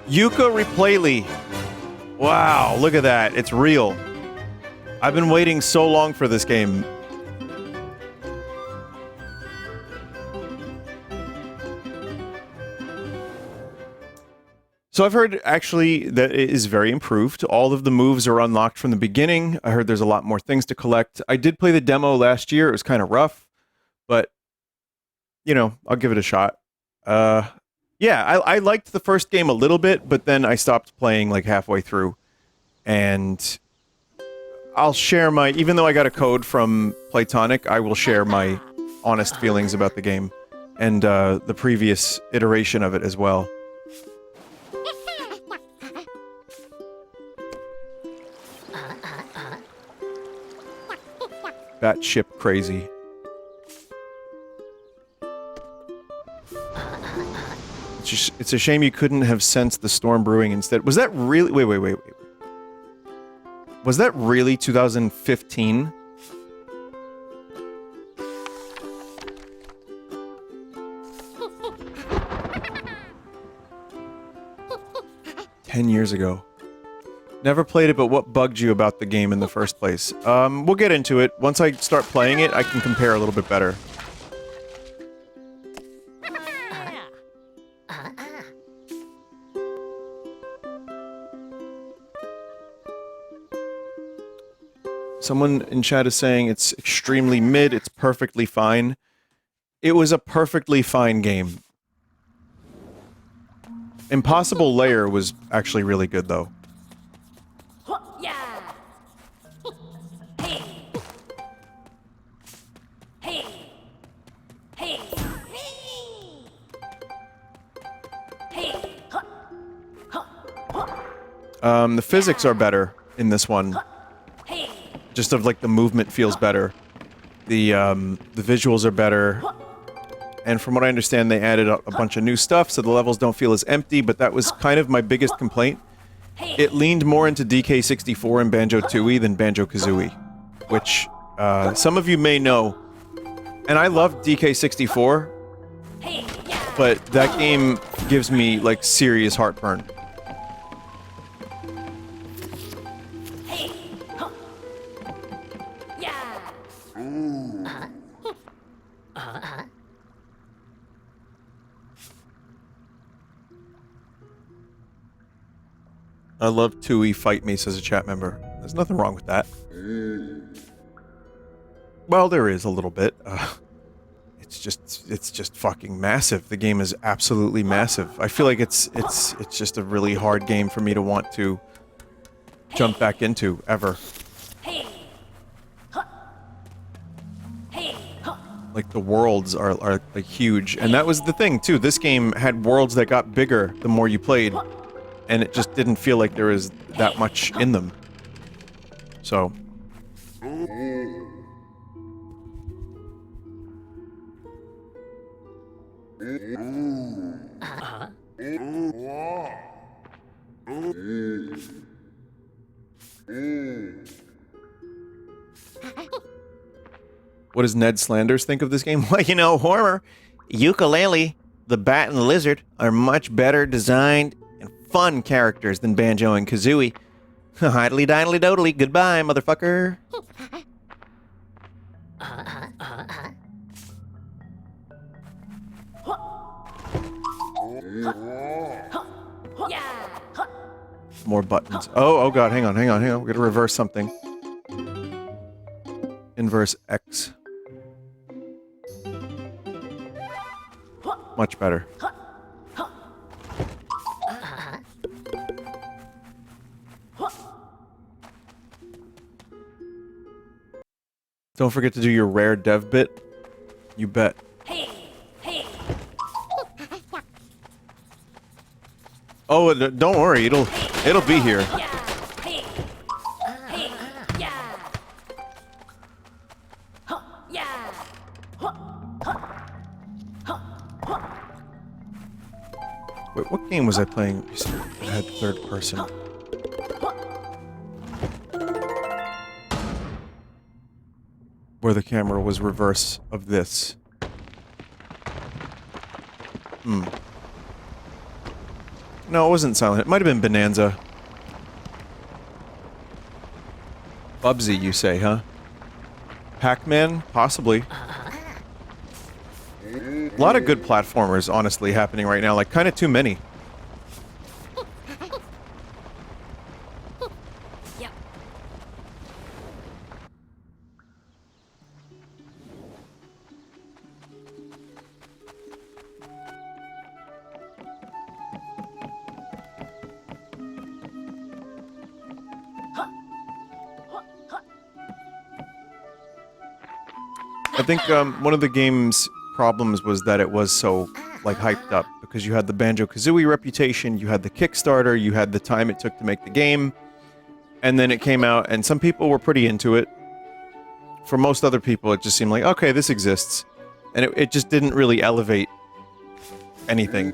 Yooka-Replaylee. Wow, look at that. It's real. I've been waiting so long for this game. So I've heard, actually, that it is very improved. All of the moves are unlocked from the beginning. I heard there's a lot more things to collect. I did play the demo last year. It was kind of rough, but, you know, I'll give it a shot. Yeah, I liked the first game a little bit, but then I stopped playing like halfway through. And I'll share my... Even though I got a code from Tonic, I will share my honest feelings about the game. And the previous iteration of it as well. Batship crazy. It's a shame you couldn't have sensed the storm brewing instead. Was that really... Wait. Was that really 2015? $10 years ago. Never played it, but what bugged you about the game in the first place? We'll get into it. Once I start playing it, I can compare a little bit better. Someone in chat is saying it's extremely mid, it's perfectly fine. It was a perfectly fine game. Impossible Lair was actually really good, though. The physics are better in this one. Just of like the movement feels better. The visuals are better. And from what I understand, they added a bunch of new stuff, so the levels don't feel as empty, but that was kind of my biggest complaint. It leaned more into DK64 and Banjo-Tooie than Banjo-Kazooie, which some of you may know. And I love DK64, but that game gives me like serious heartburn. I love Tooie Fight Me, says a chat member. There's nothing wrong with that. Well, there is a little bit. It's just fucking massive. The game is absolutely massive. I feel like it's just a really hard game for me to want to jump back into, ever. Like, the worlds are like huge. And that was the thing, too. This game had worlds that got bigger the more you played. And it just didn't feel like there was that much in them. So. What does Ned Slanders think of this game? Well, you know, Horror, Yooka-Laylee, the bat and the lizard are much better designed and fun characters than Banjo and Kazooie. Idly didly dodely, goodbye, motherfucker. More buttons. Oh god, hang on. We're gonna reverse something. Inverse X. Much better. Don't forget to do your rare dev bit. You bet. Oh, don't worry. It'll be here. Wait, what game was I playing? It had third person. Where the camera was reverse of this. No, it wasn't Silent Hill. It might have been Bonanza. Bubsy, you say, huh? Pac-Man? Possibly. A lot of good platformers, honestly, happening right now. Like, kind of too many. I think one of the game's problems was that it was so, like, hyped up. Because you had the Banjo-Kazooie reputation, you had the Kickstarter, you had the time it took to make the game. And then it came out, and some people were pretty into it. For most other people, it just seemed like, okay, this exists. And it just didn't really elevate anything.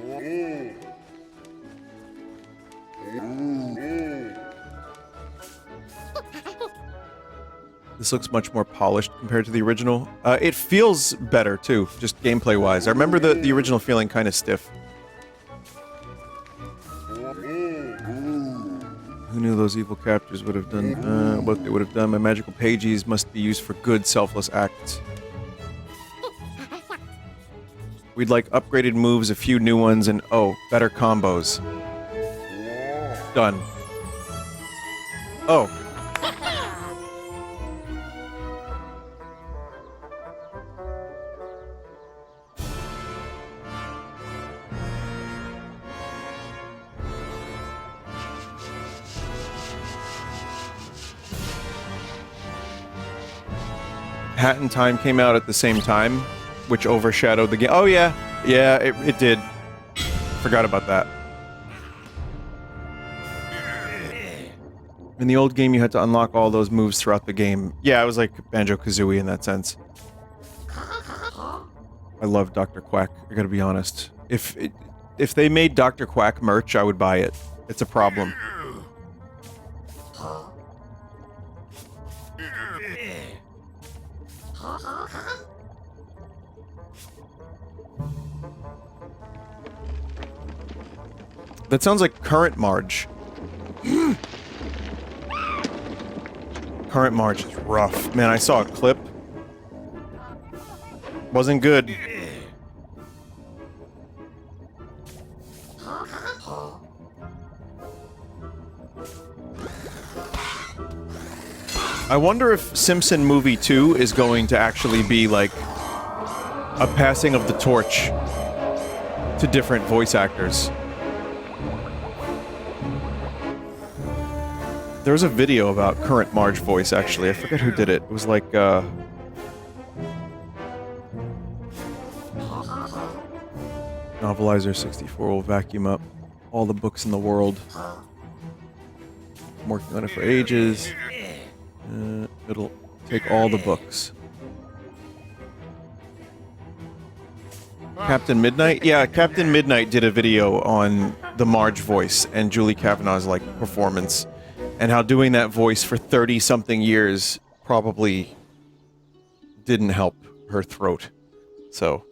This looks much more polished compared to the original. It feels better, too, just gameplay-wise. I remember the original feeling kind of stiff. Who knew those evil captors would have done, what they would have done? My magical pages must be used for good, selfless acts. We'd like upgraded moves, a few new ones, and, oh, better combos. Done. Oh. Hat in Time came out at the same time, which overshadowed the game. Oh yeah, yeah, it did. Forgot about that. In the old game, you had to unlock all those moves throughout the game. Yeah, it was like Banjo-Kazooie in that sense. I love Dr. Quack, I gotta be honest. If they made Dr. Quack merch, I would buy it. It's a problem. That sounds like Current Marge. Current Marge is rough. Man, I saw a clip. Wasn't good. I wonder if Simpson Movie 2 is going to actually be like a passing of the torch to different voice actors. There was a video about Current Marge voice, actually. I forget who did it. It was like, Novelizer 64 will vacuum up all the books in the world. I'm working on it for ages. It'll take all the books. Captain Midnight? Yeah, Captain Midnight did a video on the Marge voice and Julie Kavanaugh's, like, performance. And how doing that voice for 30-something years probably didn't help her throat. So.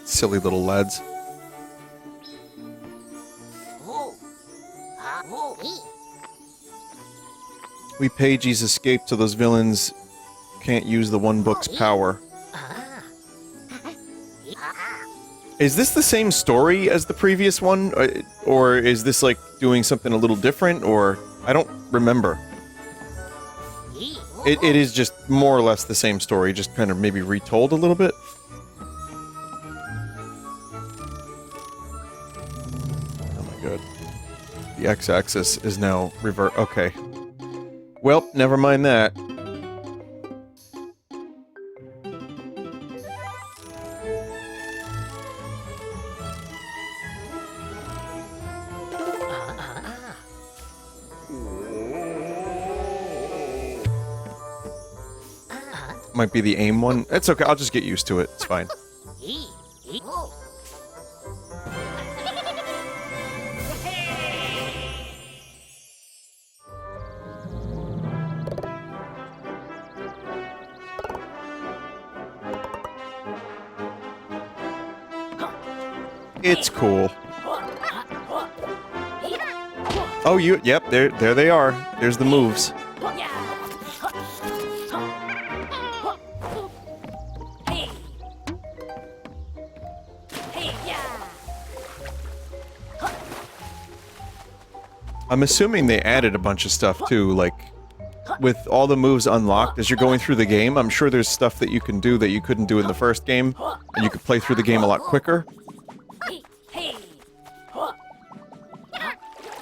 Silly little lads. We pages escape so those villains can't use the one book's power. Is this the same story as the previous one? Or is this like doing something a little different? Or I don't remember. It is just more or less the same story, just kind of maybe retold a little bit. Oh my god. The x-axis is now revert. Okay. Well, never mind that. Might be the aim one. It's okay, I'll just get used to it. It's fine. It's cool. Oh, yep, there they are. There's the moves. I'm assuming they added a bunch of stuff too, like, with all the moves unlocked as you're going through the game, I'm sure there's stuff that you can do that you couldn't do in the first game, and you could play through the game a lot quicker.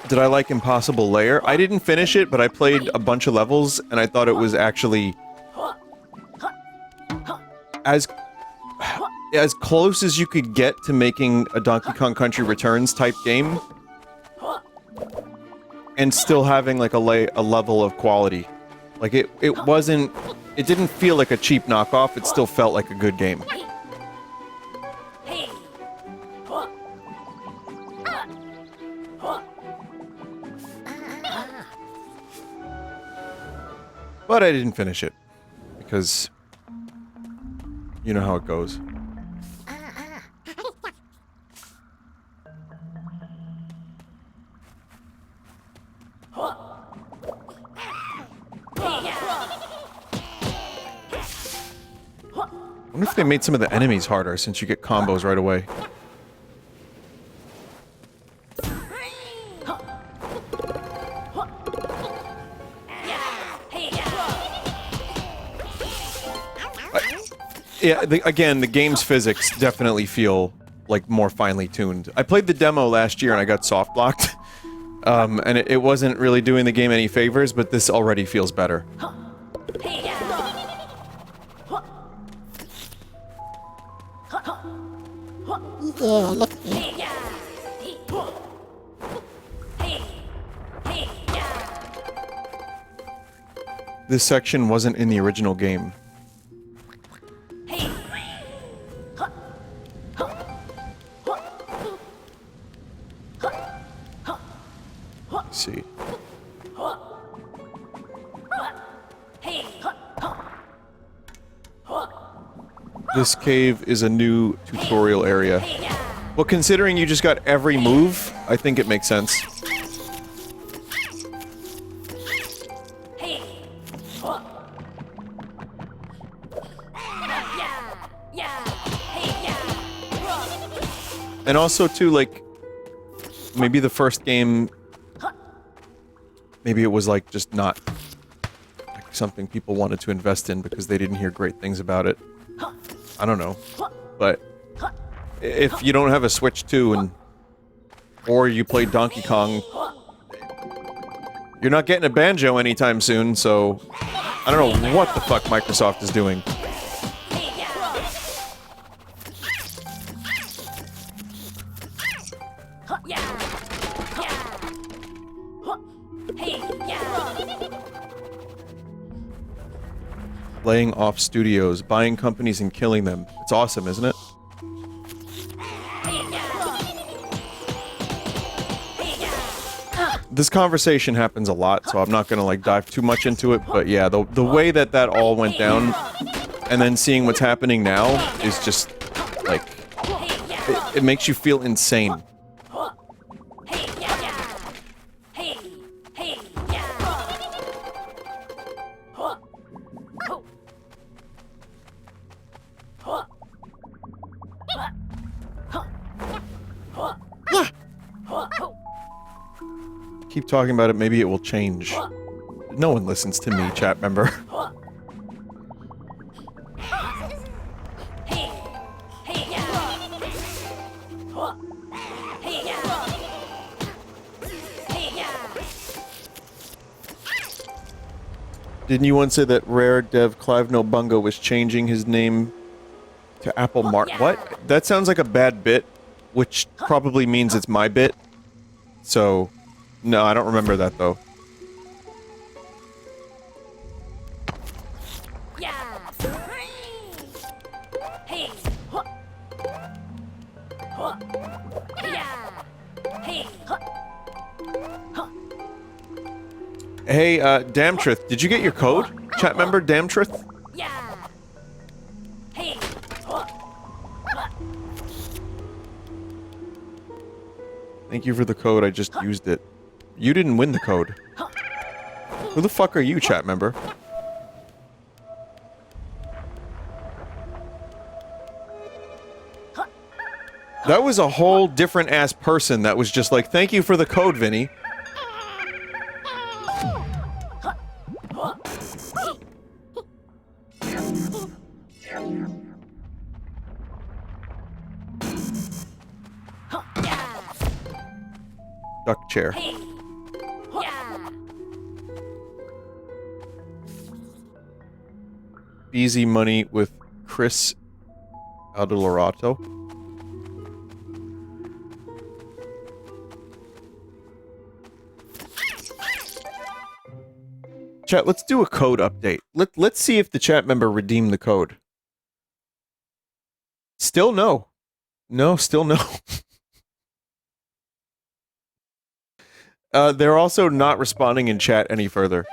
Did I like Impossible Lair? I didn't finish it, but I played a bunch of levels, and I thought it was actually as close as you could get to making a Donkey Kong Country Returns type game, and still having like a level of quality. Like it didn't feel like a cheap knockoff, it still felt like a good game. But I didn't finish it, because you know how it goes. I wonder if they made some of the enemies harder, since you get combos right away. Yeah, again, the game's physics definitely feel like more finely tuned. I played the demo last year and I got soft blocked, and it wasn't really doing the game any favors, but this already feels better. Yeah, look at me. This section wasn't in the original game. Let's see. This cave is a new tutorial area. Well, considering you just got every move, I think it makes sense. And also, too, like, maybe the first game, maybe it was, like, just not like, something people wanted to invest in because they didn't hear great things about it. I don't know. But if you don't have a Switch 2 or you play Donkey Kong, you're not getting a banjo anytime soon, so I don't know what the fuck Microsoft is doing. Laying off studios, buying companies and killing them. It's awesome, isn't it? This conversation happens a lot, so I'm not gonna like dive too much into it, but yeah, the way that all went down, and then seeing what's happening now is just, like, it makes you feel insane. Keep talking about it, maybe it will change. No one listens to me, chat member. Didn't you once say that rare dev Clive Nobunga was changing his name to Apple Mart? What? That sounds like a bad bit, which probably means it's my bit. So, no, I don't remember that though. Hey, Damtrith, did you get your code? Chat member Damtrith? Thank you for the code, I just used it. You didn't win the code. Who the fuck are you, chat member? That was a whole different ass person that was just like, thank you for the code, Vinny. Duck chair. Easy money with Chris Aldolato. Chat, let's do a code update. Let's see if the chat member redeemed the code. Still no. No, still no. They're also not responding in chat any further.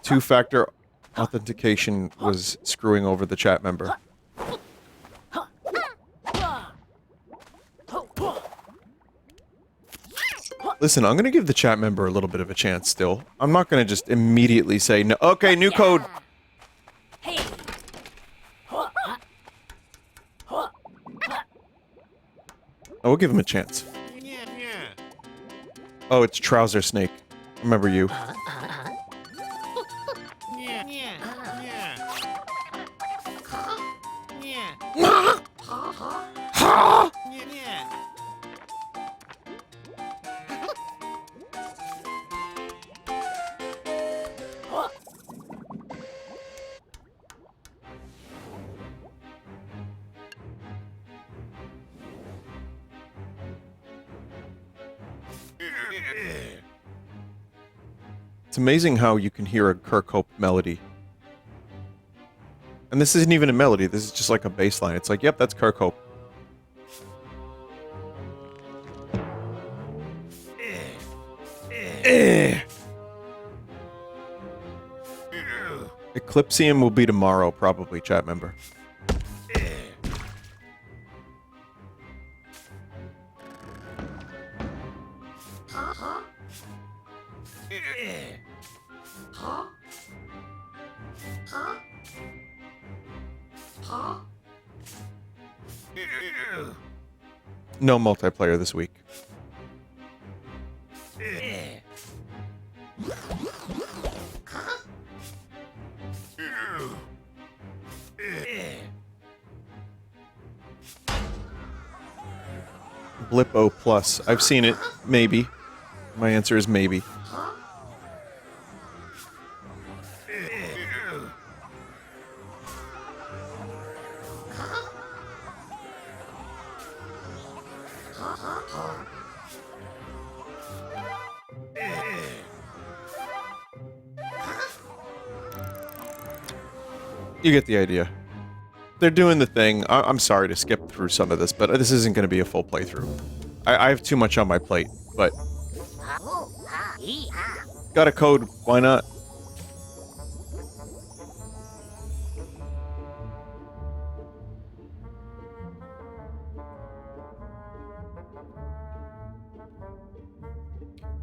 Two-factor authentication was screwing over the chat member. Listen, I'm gonna give the chat member a little bit of a chance still. I'm not gonna just immediately say no. Okay, new code! Oh, we'll give him a chance. Oh, it's Trouser Snake. Remember you. It's amazing how you can hear a Kirkhope melody. And this isn't even a melody, this is just like a bass line. It's like, yep, that's Kirkhope. Eclipsium will be tomorrow, probably, chat member. No multiplayer this week. Blippo Plus. I've seen it. Maybe. My answer is maybe. You get the idea. They're doing the thing. I'm sorry to skip through some of this, but this isn't going to be a full playthrough. I have too much on my plate, but... Got a code, why not?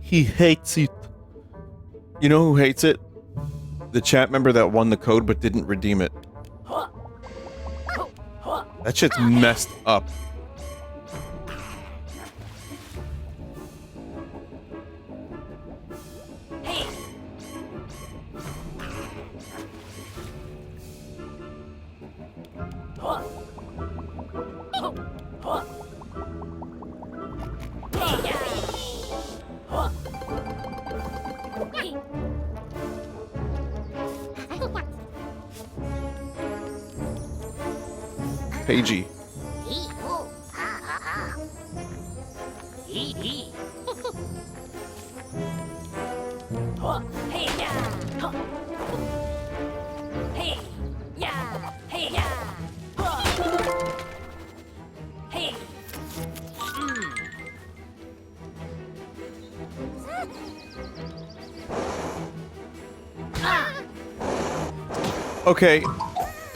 He hates it. You know who hates it? The chat member that won the code but didn't redeem it. That shit's messed up. Pagey. Okay,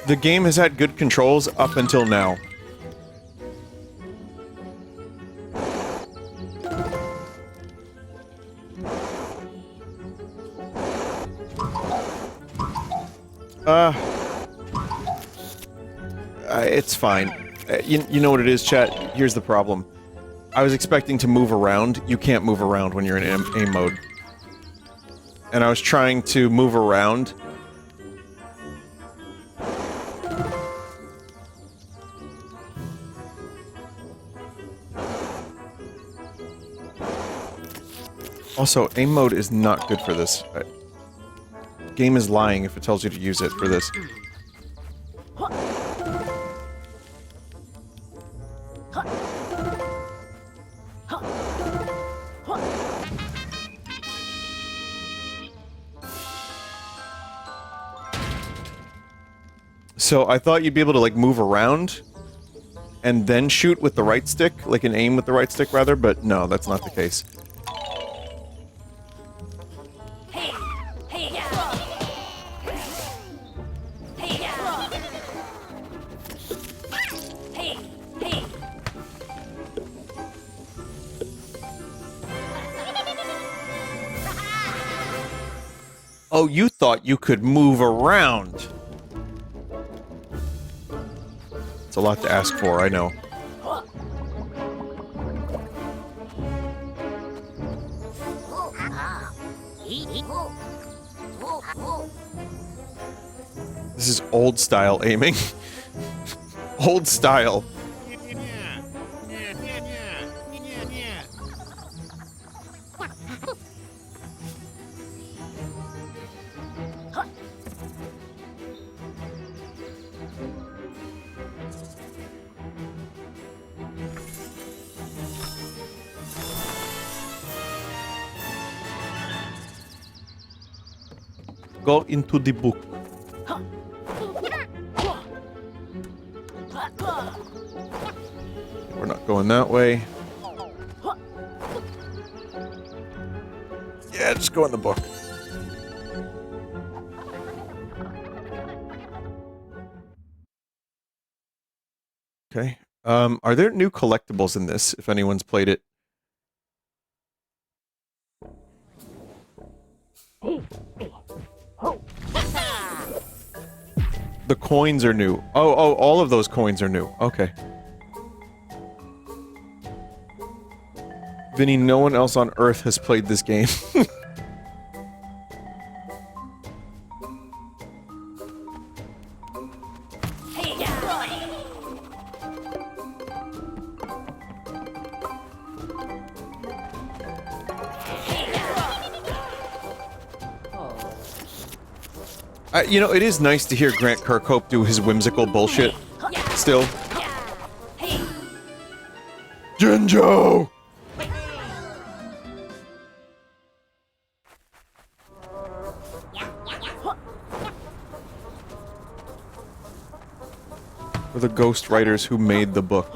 the game has had good controls up until now. It's fine. You know what it is, chat? Here's the problem. I was expecting to move around. You can't move around when you're in aim mode. And I was trying to move around. Also, aim mode is not good for this. Game is lying if it tells you to use it for this. So I thought you'd be able to, like, move around and then shoot with the right stick, like an aim with the right stick, rather, but no, that's not the case. Oh, you thought you could move around. It's a lot to ask for, I know. This is old style aiming. Old style. Go into the book. We're not going that way. Yeah, just go in the book. Okay. Are there new collectibles in this, if anyone's played it? The coins are new. Oh, all of those coins are new. Okay. Vinny, no one else on Earth has played this game. You know, it is nice to hear Grant Kirkhope do his whimsical bullshit. Still. Jinjo! For the ghostwriters who made the book.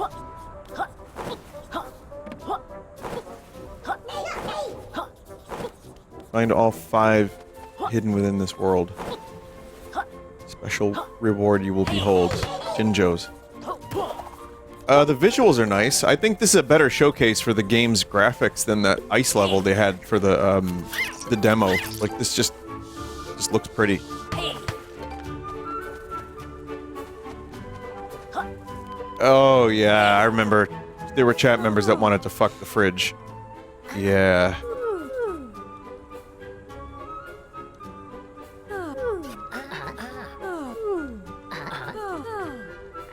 Find all 5 hidden within this world. Special reward you will behold. Jinjos. The visuals are nice. I think this is a better showcase for the game's graphics than that ice level they had for the demo. Like, this just looks pretty. Oh, yeah, I remember. There were chat members that wanted to fuck the fridge. Yeah.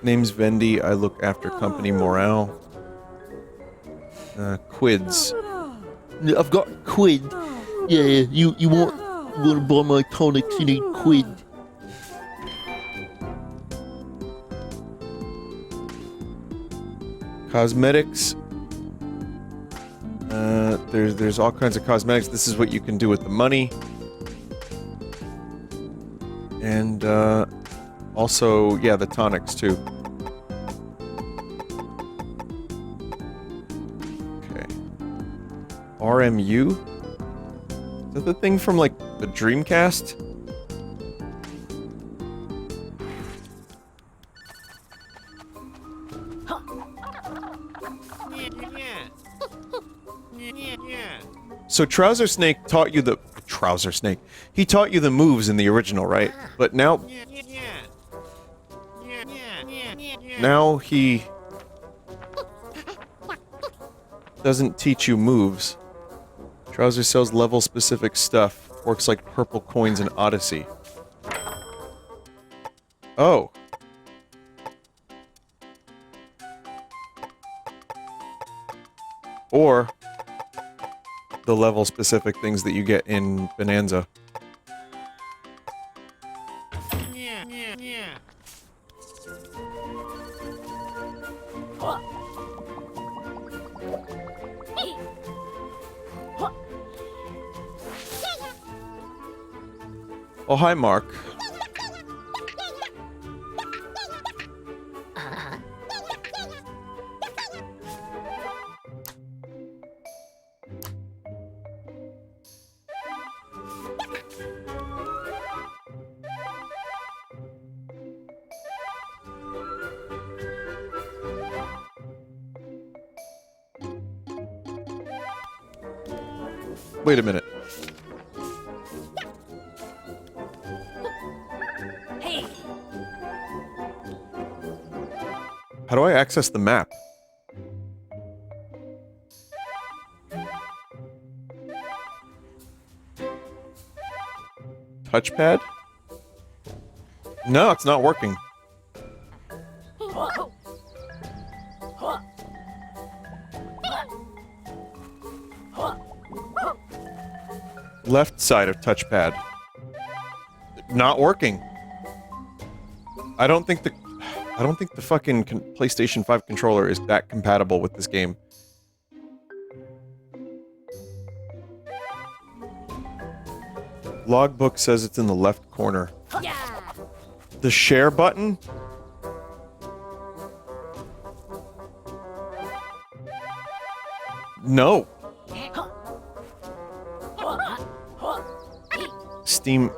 Name's Vendy, I look after company morale. Quids. I've got quid. Yeah, you want to buy my tonics, you need quid. Cosmetics There's all kinds of cosmetics. This is what you can do with the money. And, also, yeah, the tonics, too. Okay. RMU? Is that the thing from, like, the Dreamcast? So Trouser Snake taught you the... Trouser Snake. He taught you the moves in the original, right? But now... Now he... doesn't teach you moves. Trouser sells level-specific stuff. Works like purple coins in Odyssey. Oh. Or... the level-specific things that you get in Bonanza. Oh, hi, Mark. Wait a minute. Hey. How do I access the map? Touchpad? No, it's not working. Left side of touchpad. Not working. I don't think the fucking PlayStation 5 controller is that compatible with this game. Logbook says it's in the left corner. Yeah. The share button? No. Steam...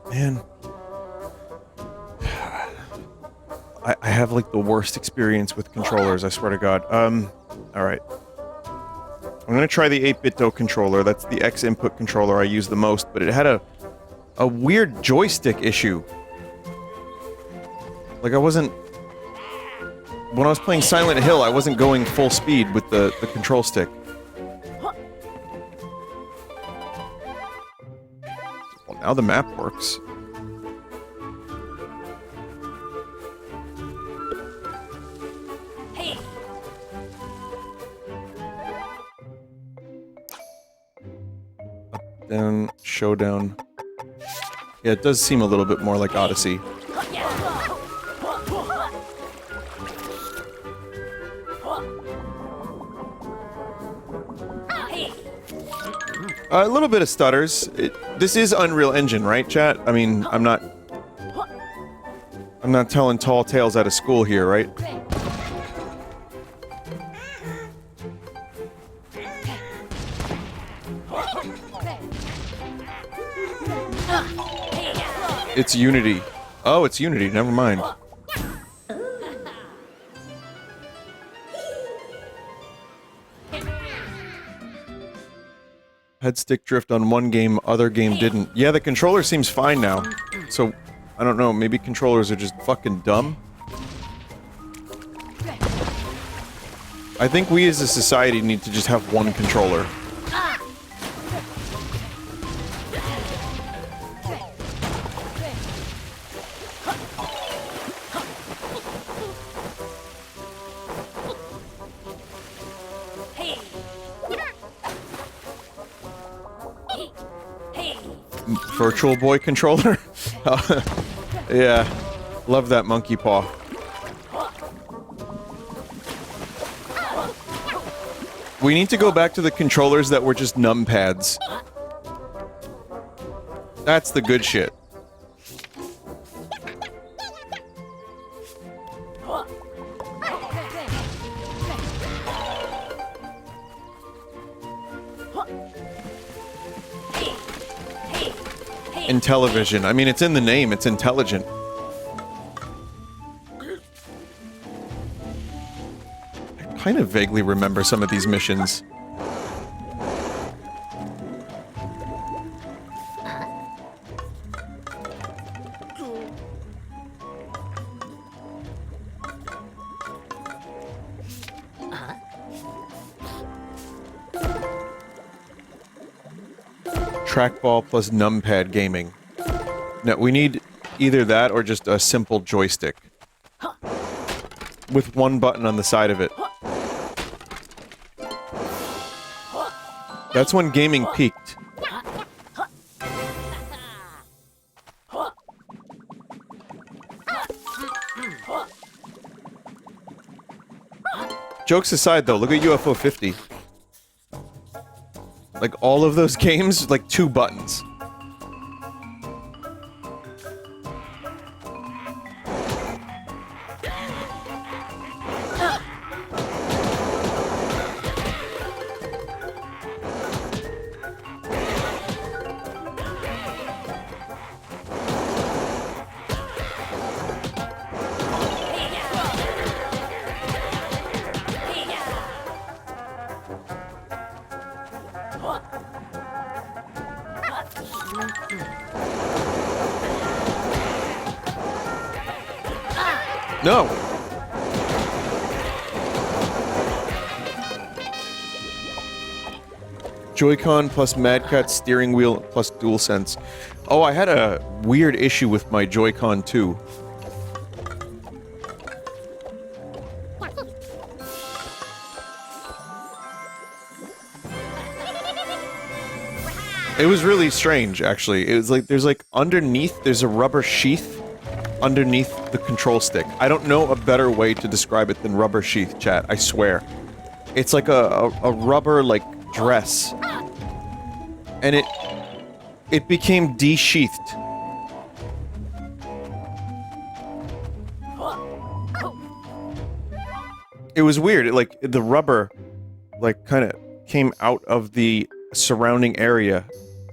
Man. I have, like, the worst experience with controllers, I swear to God. Alright. I'm gonna try the 8-bit-do controller. That's the X-input controller I use the most, but it had a weird joystick issue. Like, I wasn't... When I was playing Silent Hill, I wasn't going full speed with the control stick. Well, now the map works. Hey. Up, down, showdown. Yeah, it does seem a little bit more like Odyssey. A little bit of stutters. This is Unreal Engine, right, chat? I mean, I'm not telling tall tales out of school here, right? It's Unity. Oh, it's Unity. Never mind. Head stick drift on one game, other game didn't. Yeah, the controller seems fine now. So, I don't know, maybe controllers are just fucking dumb? I think we as a society need to just have one controller. Virtual Boy controller? Yeah. Love that monkey paw. We need to go back to the controllers that were just numpads. That's the good shit. Intellivision. I mean, it's in the name. It's intelligent. I kind of vaguely remember some of these missions. Trackball plus numpad gaming. No, we need either that or just a simple joystick. With one button on the side of it. That's when gaming peaked. Jokes aside though, look at UFO 50. Like, all of those games, like, 2 buttons. No! Joy-Con plus Mad Catz steering wheel plus DualSense. Oh, I had a weird issue with my Joy-Con too. It was really strange, actually. It was like, there's like, underneath, there's a rubber sheath underneath the control stick. I don't know a better way to describe it than rubber sheath, chat, I swear. It's like a rubber, like, dress. And it became de-sheathed. It was weird, like, the rubber, like, kind of came out of the surrounding area.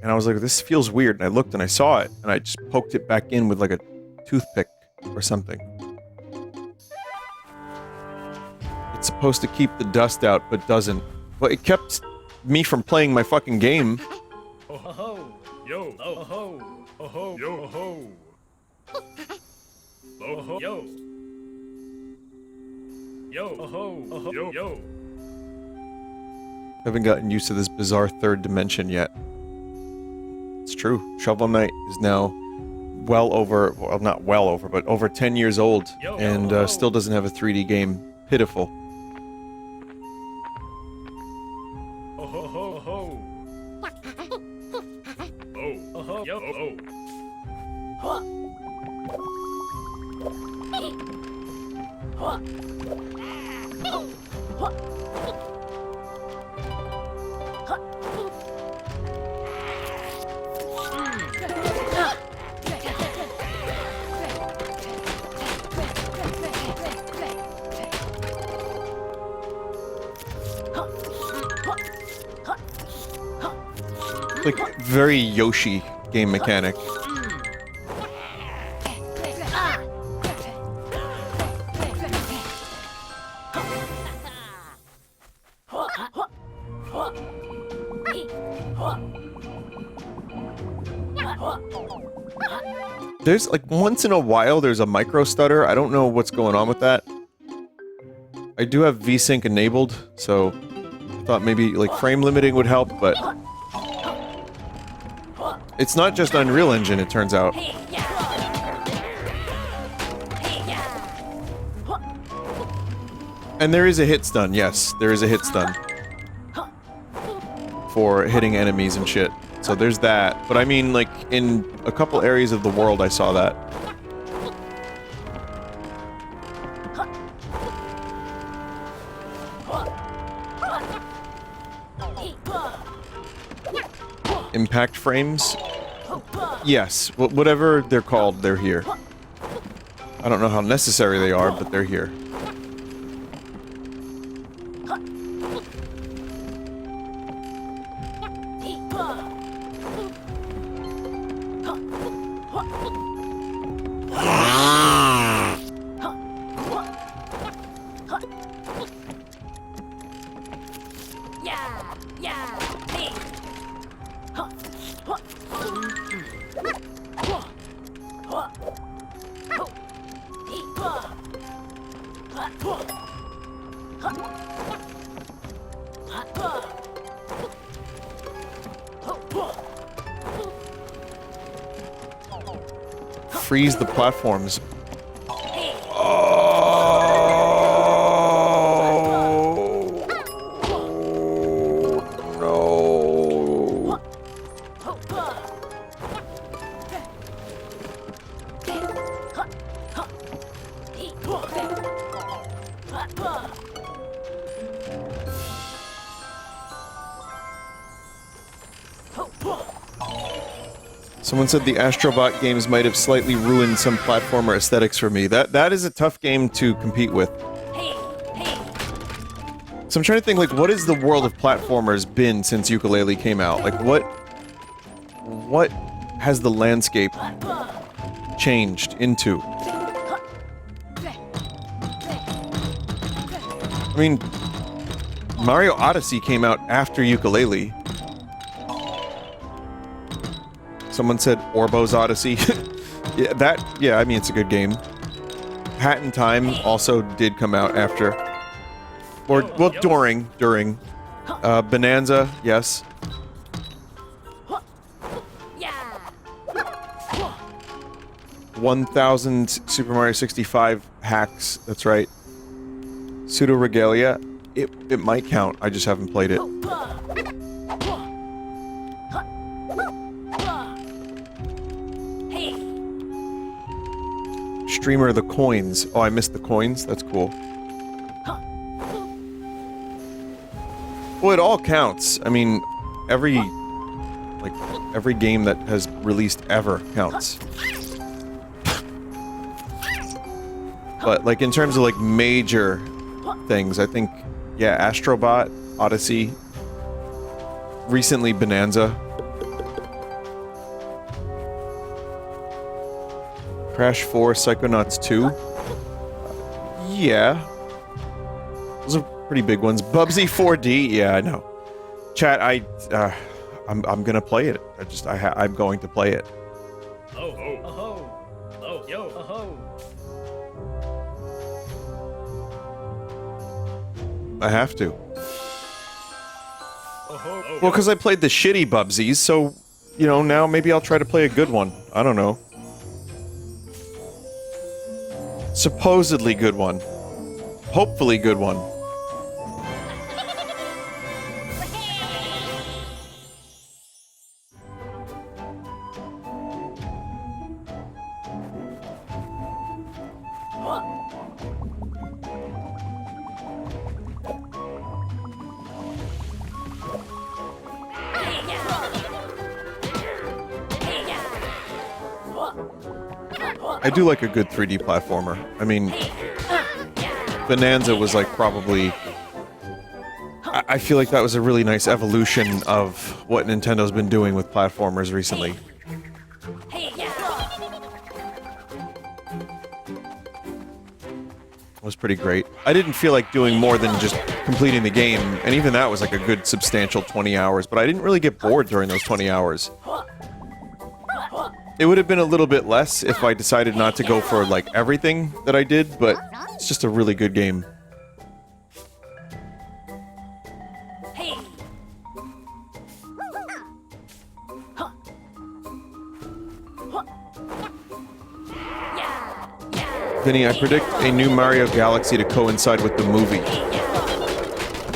And I was like, this feels weird, and I looked and I saw it, and I just poked it back in with, like, a toothpick or something. It's supposed to keep the dust out, but doesn't. But it kept me from playing my fucking game. Oh ho, yo, oh ho, oh ho, yo, ho, oh ho, yo, yo, oh ho, yo, yo. Haven't gotten used to this bizarre third dimension yet. It's true. Shovel Knight is now well over, well, not well over, but over 10 years old, and still doesn't have a 3D game. Pitiful. Oh ho ho ho. Oh ho yo oh. Like, very Yoshi game mechanic. There's, like, once in a while there's a micro stutter. I don't know what's going on with that. I do have VSync enabled, so I thought maybe, like, frame limiting would help, but it's not just Unreal Engine, it turns out. And there is a hit stun, yes, there is a hit stun. For hitting enemies and shit. So there's that. But I mean, like, in a couple areas of the world I saw that. impact frames. Yes, whatever they're called, they're here. I don't know how necessary they are, but they're here. Freeze the platforms. Someone said the Astrobot games might have slightly ruined some platformer aesthetics for me. That is a tough game to compete with. So I'm trying to think, like, what has the world of platformers been since Yooka-Laylee came out? Like, what has the landscape changed into? I mean, Mario Odyssey came out after Yooka-Laylee. Someone said Orbo's Odyssey. Yeah, I mean, it's a good game. Hat in Time also did come out after. Or, well, during. Bonanza, yes. 1,000 Super Mario 65 hacks, that's right. Pseudo Regalia, it might count, I just haven't played it. Streamer the coins. Oh, I missed the coins? That's cool. Well, it all counts. I mean, every game that has released ever counts. But, like, in terms of, like, major things, I think, yeah, Astrobot, Odyssey, recently Bonanza. Crash 4, Psychonauts 2. Yeah. Those are pretty big ones. Bubsy 4D, yeah, I know. Chat, I'm gonna play it. I'm going to play it. Oh ho, oh ho, oh yo, oh ho. I have to. Oh ho, oh, Well, because I played the shitty Bubsies, so, you know, now maybe I'll try to play a good one. I don't know. Supposedly good one. Hopefully good one. I do like a good 3D platformer. I mean, Bonanza was like probably... I feel like that was a really nice evolution of what Nintendo's been doing with platformers recently. It was pretty great. I didn't feel like doing more than just completing the game, and even that was like a good substantial 20 hours, but I didn't really get bored during those 20 hours. It would have been a little bit less if I decided not to go for, like, everything that I did, but it's just a really good game. Vinny, I predict a new Mario Galaxy to coincide with the movie.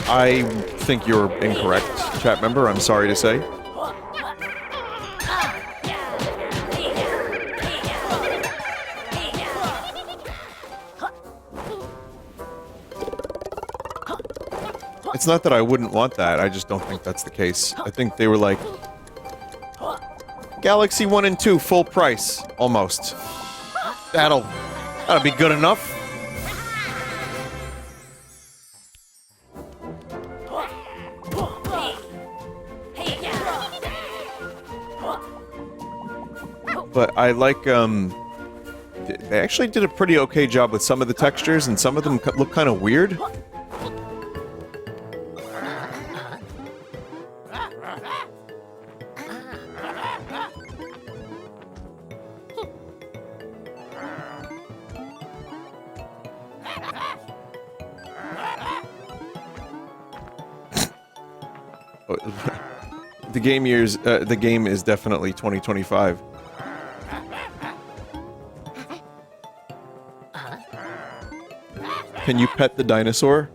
I think you're incorrect, chat member, I'm sorry to say. It's not that I wouldn't want that, I just don't think that's the case. I think they were like, Galaxy 1 and 2, full price. Almost. That'll be good enough. But I like, they actually did a pretty okay job with some of the textures, and some of them look kind of weird. The game is definitely 2025. Can you pet the dinosaur?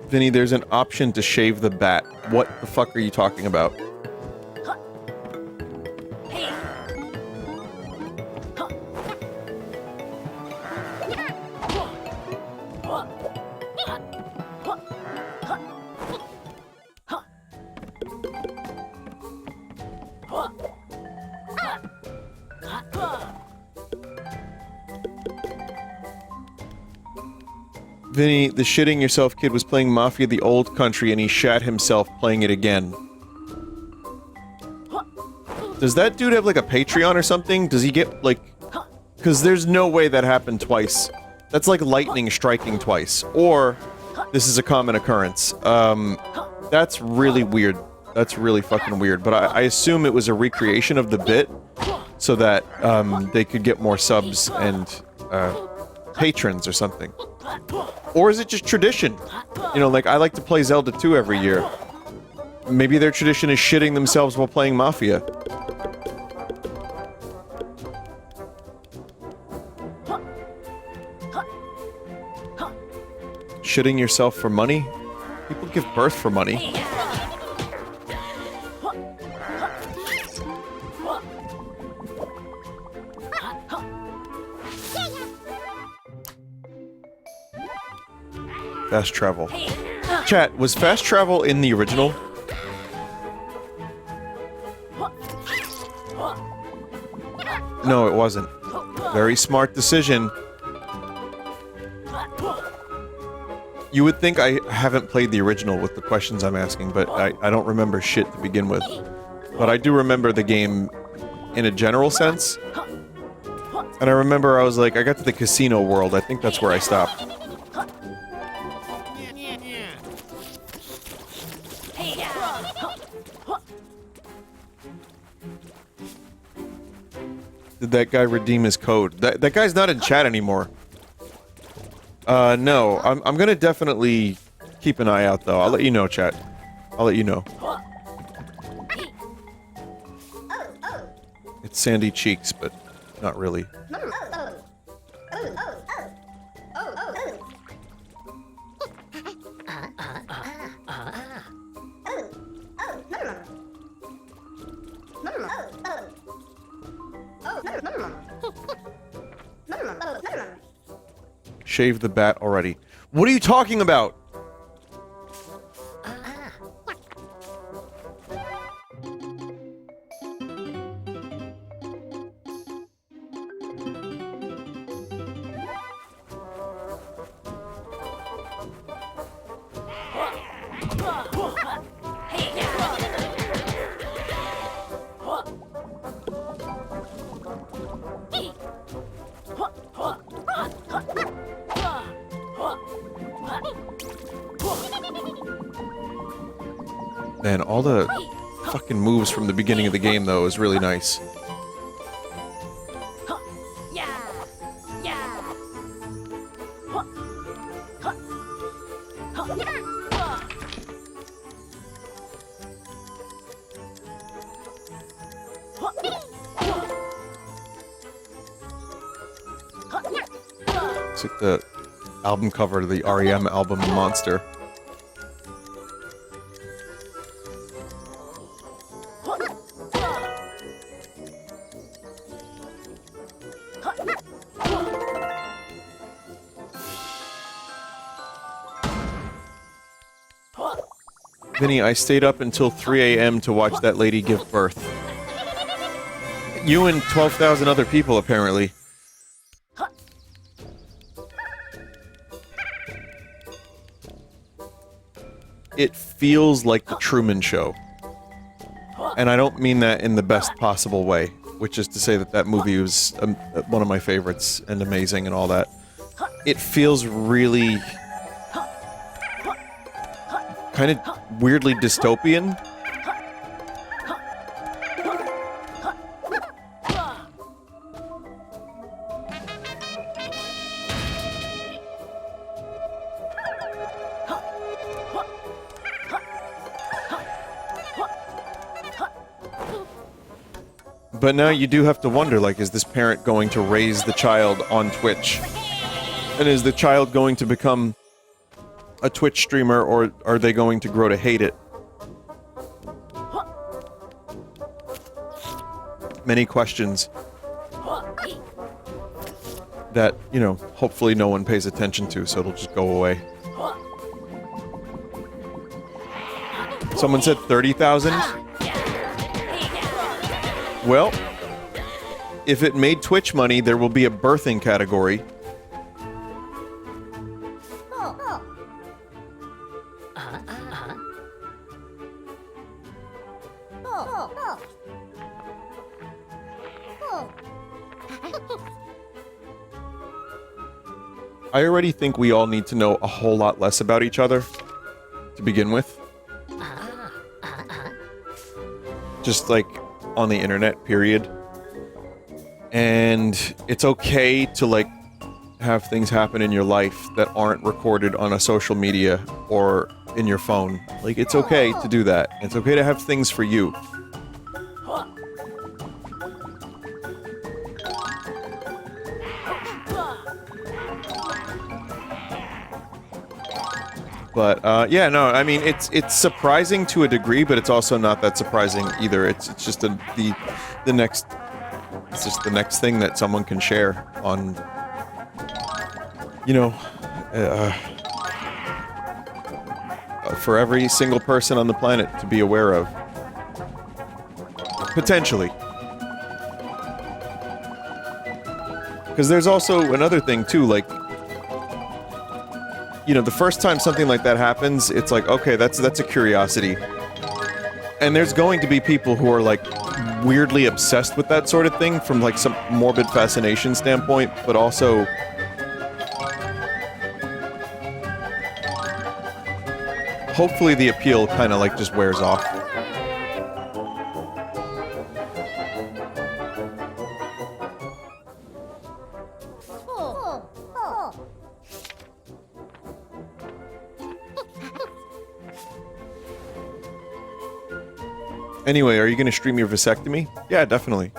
Vinny, there's an option to shave the bat. What the fuck are you talking about? Vinny, the shitting yourself kid was playing Mafia the Old Country and he shat himself playing it again. Does that dude have like a Patreon or something? Does he get like... Because there's no way that happened twice. That's like lightning striking twice. Or, this is a common occurrence. That's really weird. That's really fucking weird. But I assume it was a recreation of the bit so that they could get more subs and patrons or something. Or is it just tradition? You know, like, I like to play Zelda 2 every year. Maybe their tradition is shitting themselves while playing Mafia. Shitting yourself for money? People give birth for money. Fast travel. Chat, was fast travel in the original? No, it wasn't. Very smart decision. You would think I haven't played the original with the questions I'm asking, but I don't remember shit to begin with. But I do remember the game in a general sense. And I remember I was like, I got to the casino world, I think that's where I stopped. Did that guy redeem his code? That guy's not in chat anymore. No. I'm gonna definitely keep an eye out, though. I'll let you know, chat. I'll let you know. It's Sandy Cheeks, but not really. Shave the bat already. What are you talking about? Man, all the fucking moves from the beginning of the game, though, is really nice. It's like the album cover to the REM album Monster. Vinny, I stayed up until 3 a.m. to watch that lady give birth. You and 12,000 other people, apparently. It feels like the Truman Show. And I don't mean that in the best possible way, which is to say that that movie was one of my favorites and amazing and all that. It feels really kind of weirdly dystopian. But now you do have to wonder, like, is this parent going to raise the child on Twitch? And is the child going to become a Twitch streamer, or are they going to grow to hate it? Many questions that, you know, hopefully no one pays attention to, so it'll just go away. Someone said 30,000? Well, if it made Twitch money, there will be a birthing category. I already think we all need to know a whole lot less about each other to begin with. Just like on the internet, period. And it's okay to, like, have things happen in your life that aren't recorded on a social media or in your phone. Like, it's okay to do that. It's okay to have things for you. But, yeah, no, I mean, it's surprising to a degree, but it's also not that surprising either. It's just the next... It's just the next thing that someone can share on... You know... for every single person on the planet to be aware of. Potentially. Because there's also another thing, too, like... You know, the first time something like that happens, it's like, okay, that's a curiosity. And there's going to be people who are, like, weirdly obsessed with that sort of thing from, like, some morbid fascination standpoint, but also... Hopefully the appeal kind of, like, just wears off. Anyway, are you gonna stream your vasectomy? Yeah, definitely.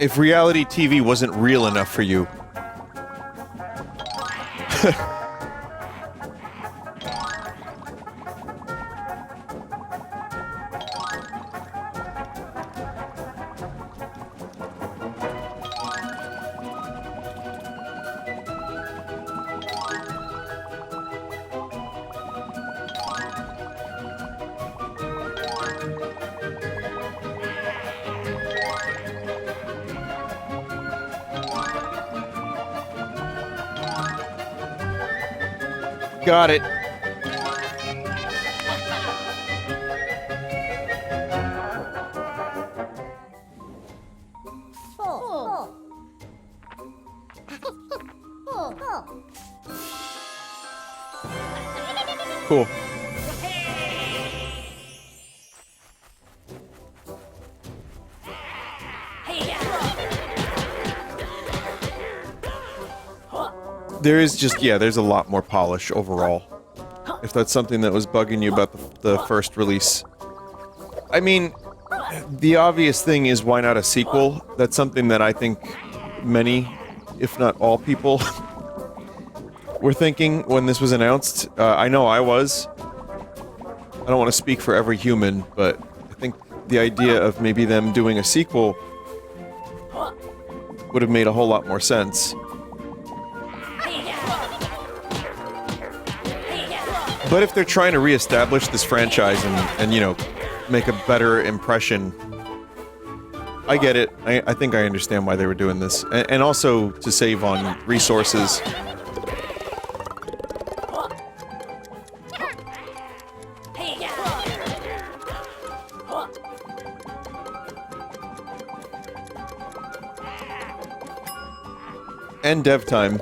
If reality TV wasn't real enough for you. Got it. Cool. There is just, yeah, there's a lot more polish overall. If that's something that was bugging you about the first release. I mean, The obvious thing is, why not a sequel? That's something that I think many, if not all people, were thinking when this was announced. I know I was. I don't want to speak for every human, but I think the idea of maybe them doing a sequel would have made a whole lot more sense. But if they're trying to reestablish this franchise and you know, make a better impression, I get it. I think I understand why they were doing this. And also to save on resources. And dev time.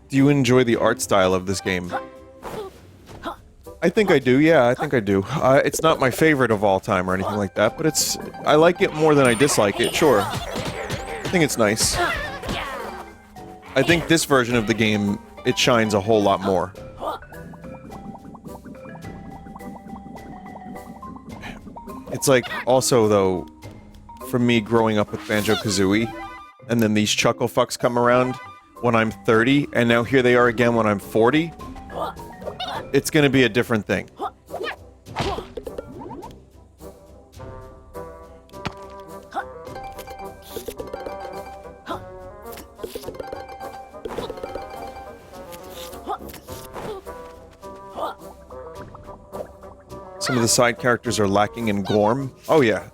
Do you enjoy the art style of this game? I think I do, yeah, I think I do. It's not my favorite of all time or anything like that, but it's... I like it more than I dislike it, sure. I think it's nice. I think this version of the game, it shines a whole lot more. It's like, also though, for me growing up with Banjo-Kazooie, and then these chuckle fucks come around when I'm 30, and now here they are again when I'm 40, it's gonna be a different thing. Some of the side characters are lacking in gorm. Oh yeah.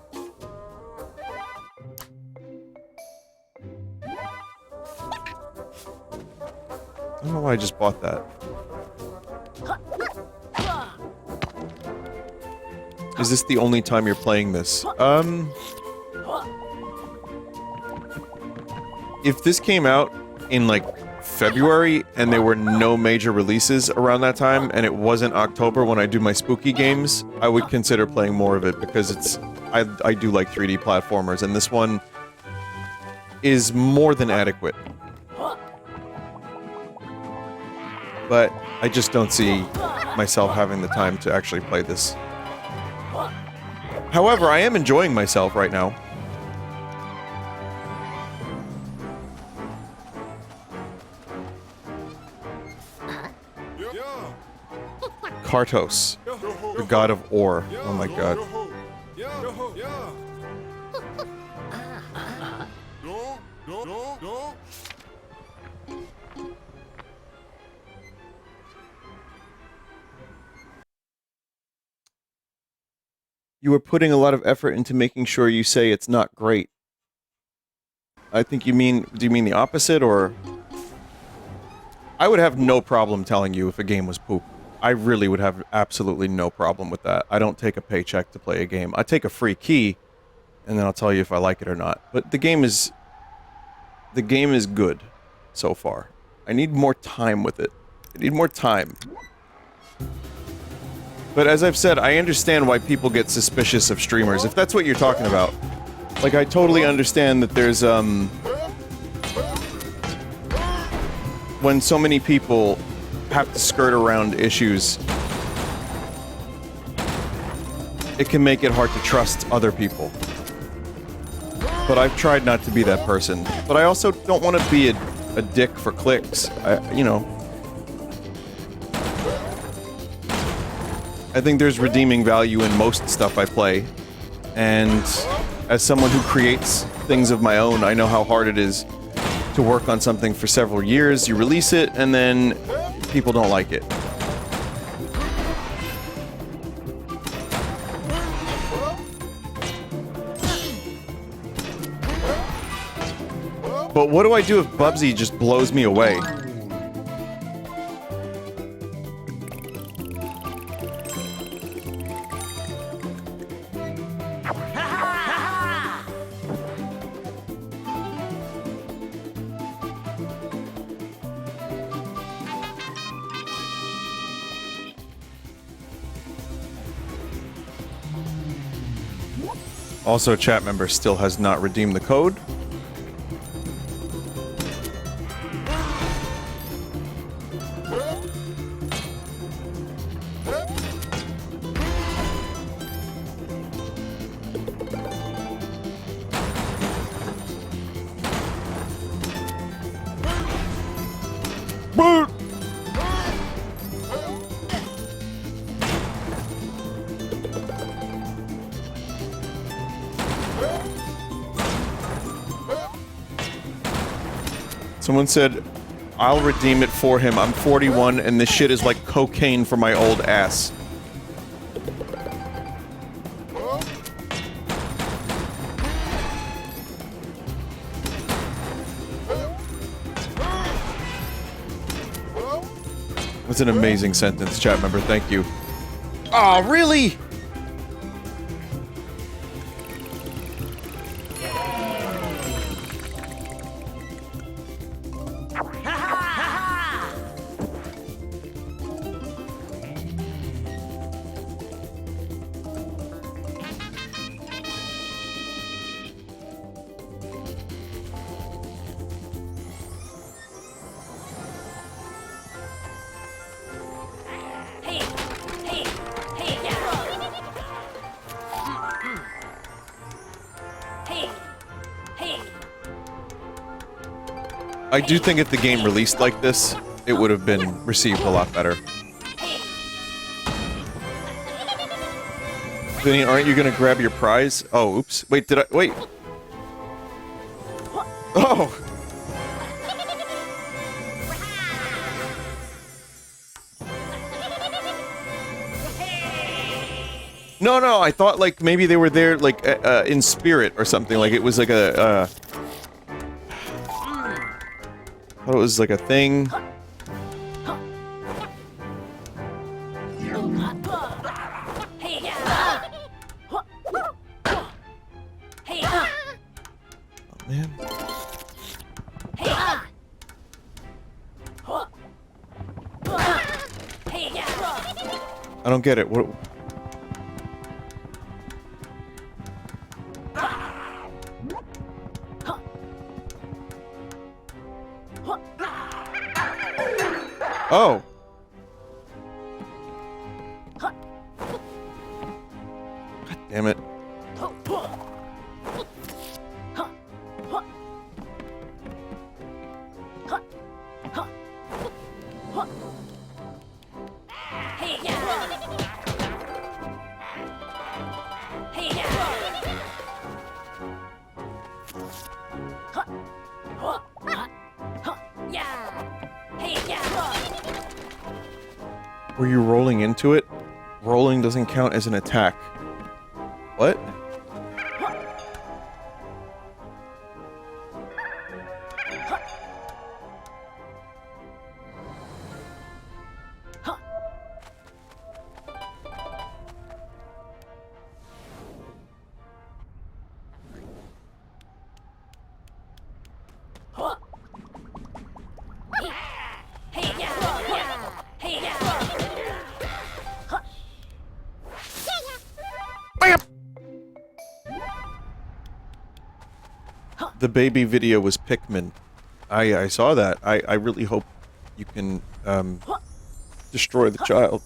I don't know why I just bought that. Is this the only time you're playing this? If this came out in, like, February, and there were no major releases around that time, and it wasn't October when I do my spooky games, I would consider playing more of it, because it's... I do like 3D platformers, and this one is more than adequate. But I just don't see myself having the time to actually play this. However, I am enjoying myself right now. Kartos, the god of ore. Oh my god. You are putting a lot of effort into making sure you say it's not great. I think you mean... Do you mean the opposite, or...? I would have no problem telling you if a game was poop. I really would have absolutely no problem with that. I don't take a paycheck to play a game. I take a free key, and then I'll tell you if I like it or not. But the game is... The game is good, so far. I need more time with it. I need more time. But as I've said, I understand why people get suspicious of streamers, if that's what you're talking about. Like, I totally understand that there's, when so many people have to skirt around issues, it can make it hard to trust other people. But I've tried not to be that person. But I also don't want to be a dick for clicks. You know... I think there's redeeming value in most stuff I play, and as someone who creates things of my own, I know how hard it is to work on something for several years, you release it, and then people don't like it. But what do I do if Bubsy just blows me away? Also, a chat member still has not redeemed the code. Someone said, I'll redeem it for him. I'm 41 and this shit is like cocaine for my old ass. That's an amazing sentence, chat member. Thank you. Oh, really? I do think if the game released like this, it would have been received a lot better. Vinny, aren't you gonna grab your prize? Oh, oops. Wait, did I- wait! Oh! No, I thought like maybe they were there like in spirit or something, like it was like a I thought it was like a thing. Oh, man. I don't get it. What? Oh. God damn it. Were you rolling into it? Rolling doesn't count as an attack. What? The baby video was Pikmin. I saw that. I really hope you can destroy the child.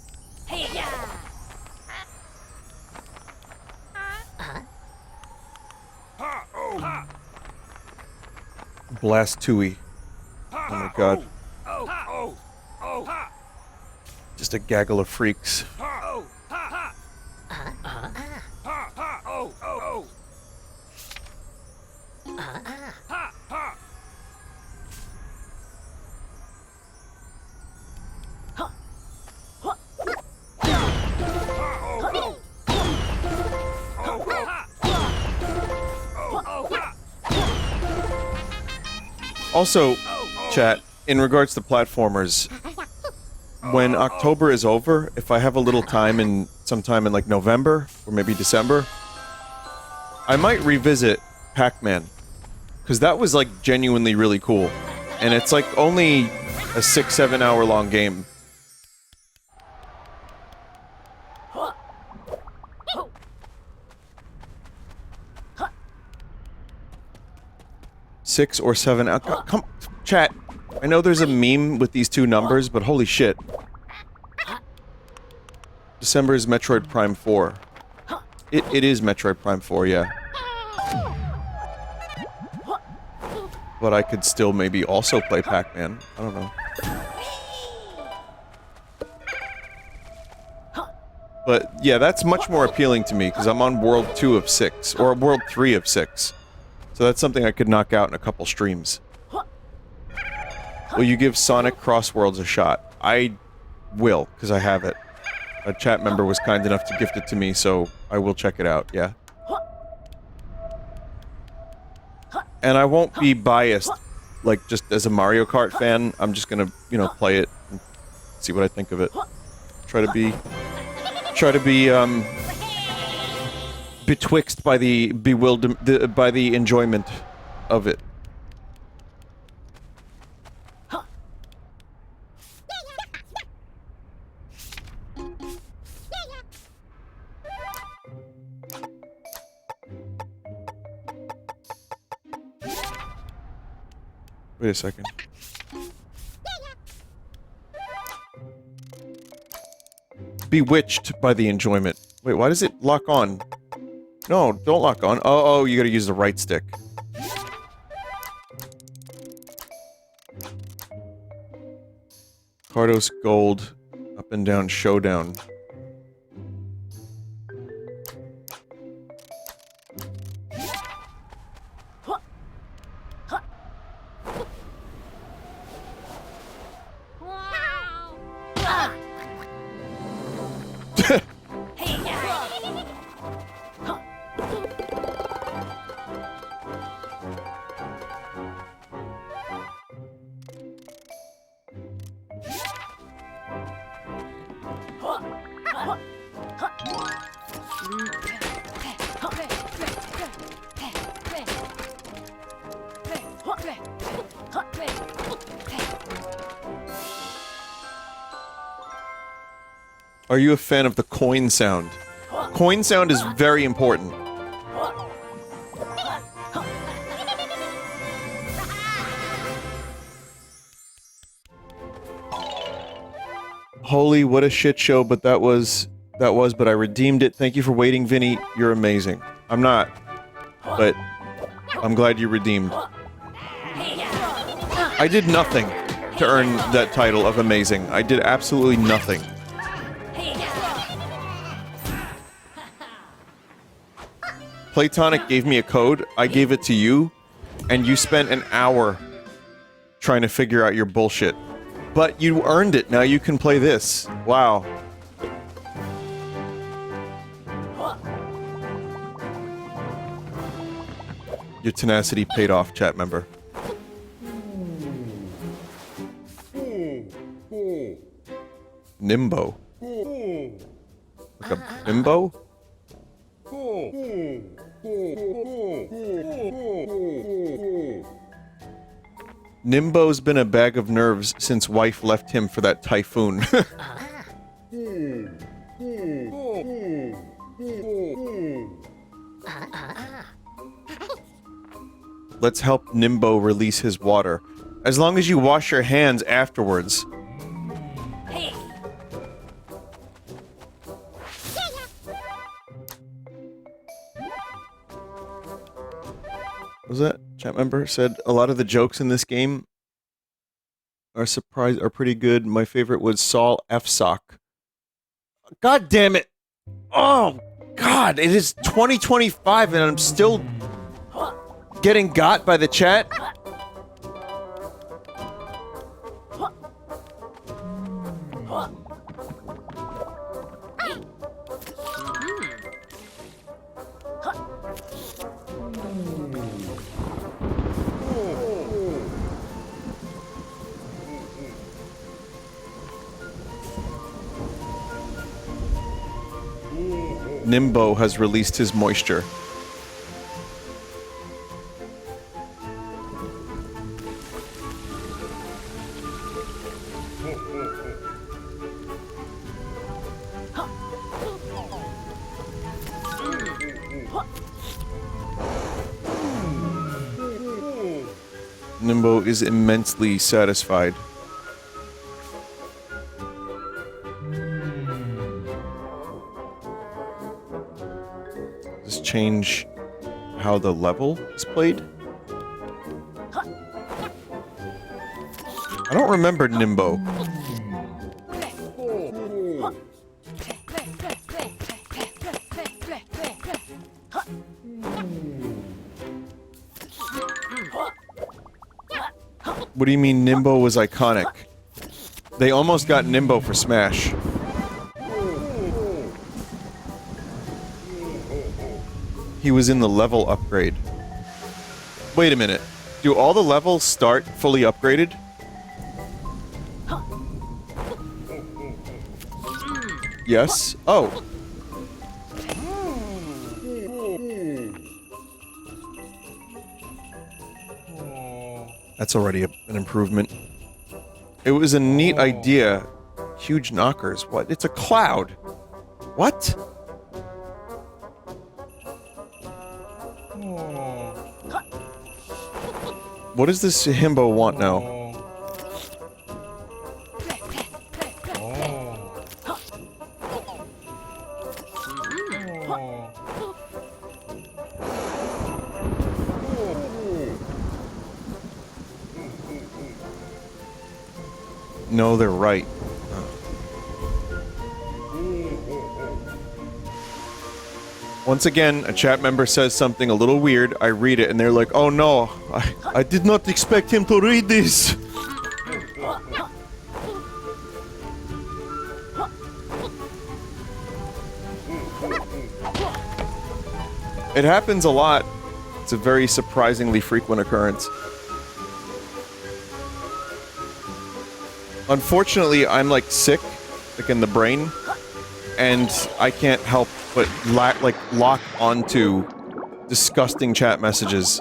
Blast Tui. Oh my god. Just a gaggle of freaks. Also, chat, in regards to platformers, when October is over, if I have a little time in sometime in like November or maybe December, I might revisit Pac-Man, because that was like genuinely really cool, and it's like only a 6-7 hour long game. 6 or 7 out. Come, chat. I know there's a meme with these two numbers, but holy shit. December is Metroid Prime 4. It is Metroid Prime 4, yeah. But I could still maybe also play Pac-Man. I don't know. But, yeah, that's much more appealing to me, because I'm on World 2 of 6, or World 3 of 6. So that's something I could knock out in a couple streams. Will you give Sonic Cross Worlds a shot? I will, because I have it. A chat member was kind enough to gift it to me, so I will check it out, yeah. And I won't be biased, like, just as a Mario Kart fan. I'm just gonna, you know, play it and see what I think of it. Try to be, betwixt by the by the enjoyment of it. Wait a second. Bewitched by the enjoyment. Wait, why does it lock on? No, don't lock on. Oh, you gotta use the right stick. Cardos Gold. Up and down showdown. Are you a fan of the coin sound? Coin sound is very important. Holy, what a shit show, but that was, but I redeemed it. Thank you for waiting, Vinny. You're amazing. I'm not, but I'm glad you redeemed. I did nothing to earn that title of amazing. I did absolutely nothing. Tonic gave me a code, I gave it to you, and you spent an hour trying to figure out your bullshit. But you earned it, now you can play this. Wow. Your tenacity paid off, chat member. Nimbo. Like a bimbo? Nimbo's been a bag of nerves since wife left him for that typhoon. Let's help Nimbo release his water. As long as you wash your hands afterwards. What was that? Chat member said a lot of the jokes in this game are pretty good. My favorite was Saul F. Sock. God damn it! Oh God! It is 2025 and I'm still getting got by the chat. Nimbo has released his moisture. Nimbo is immensely satisfied. Does this change how the level is played? I don't remember Nimbo. What do you mean Nimbo was iconic? They almost got Nimbo for Smash. He was in the level upgrade. Wait a minute. Do all the levels start fully upgraded? Yes? Oh. That's already an improvement. It was a neat idea. Huge knockers. What? It's a cloud. What? What does this himbo want now? No, they're right. Once again, a chat member says something a little weird, I read it, and they're like, oh no, I did not expect him to read this! It happens a lot. It's a very surprisingly frequent occurrence. Unfortunately, I'm like sick, like in the brain, and I can't help but lock onto disgusting chat messages.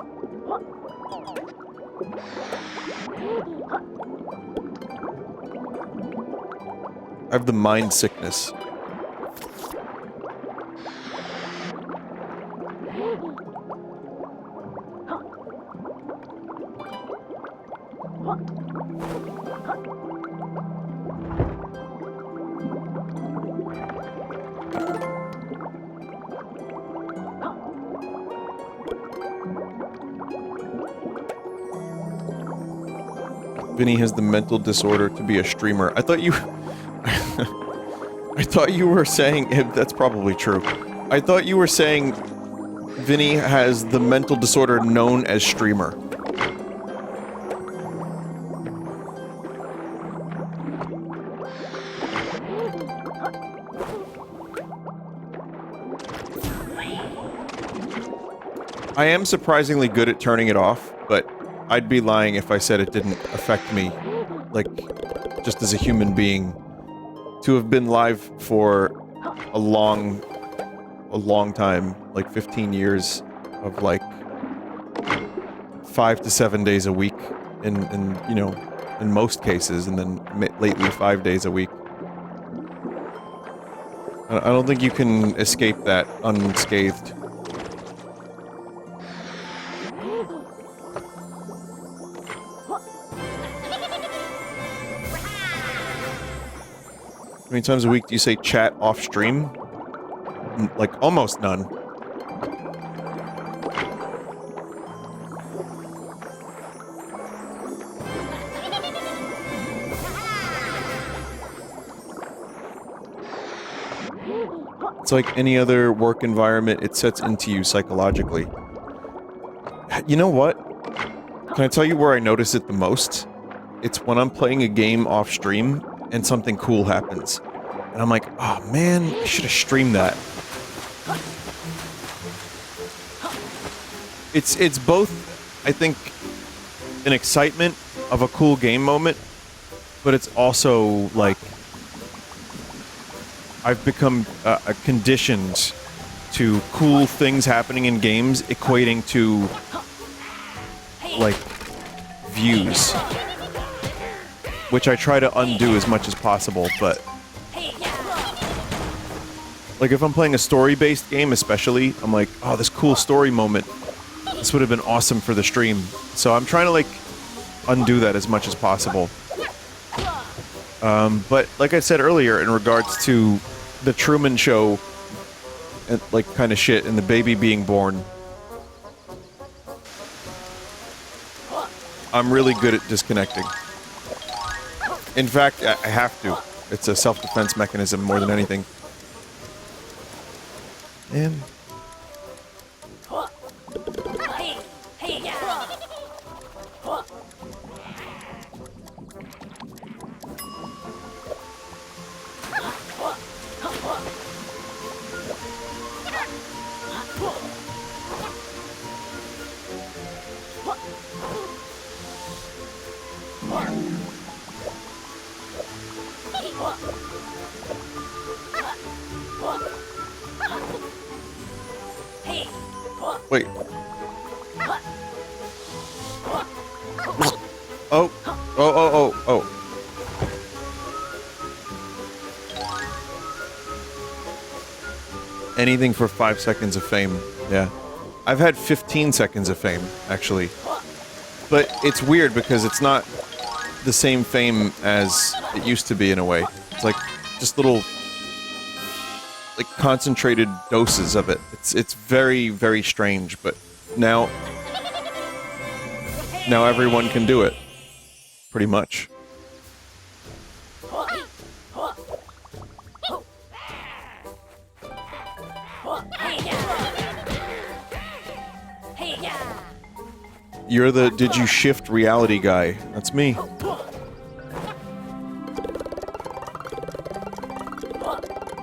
I have the mind sickness. Vinny has the mental disorder to be a streamer. I thought you... I thought you were saying... That's probably true. I thought you were saying Vinny has the mental disorder known as streamer. I am surprisingly good at turning it off, but I'd be lying if I said it didn't affect me, like, just as a human being. To have been live for a long time, like 15 years of, like, 5 to 7 days a week in you know, in most cases, and then lately 5 days a week. I don't think you can escape that unscathed. How many times a week do you say chat off stream? Like, almost none. It's like any other work environment, it sets into you psychologically. You know what? Can I tell you where I notice it the most? It's when I'm playing a game off stream and something cool happens. And I'm like, oh man, I should have streamed that. It's both, I think, an excitement of a cool game moment, but it's also, like, I've become conditioned to cool things happening in games equating to, like, views. Which I try to undo as much as possible, but... Like, if I'm playing a story-based game especially, I'm like, oh, this cool story moment. This would have been awesome for the stream. So I'm trying to, like, undo that as much as possible. But like I said earlier, in regards to the Truman Show, and like kind of shit, and the baby being born, I'm really good at disconnecting. In fact, I have to. It's a self-defense mechanism more than anything. And wait. Oh. Oh. Anything for 5 seconds of fame. Yeah. I've had 15 seconds of fame, actually. But it's weird because it's not the same fame as it used to be in a way. It's like just little like concentrated doses of it. It's very, very strange, but now everyone can do it. Pretty much. You're the did you shift reality guy. That's me.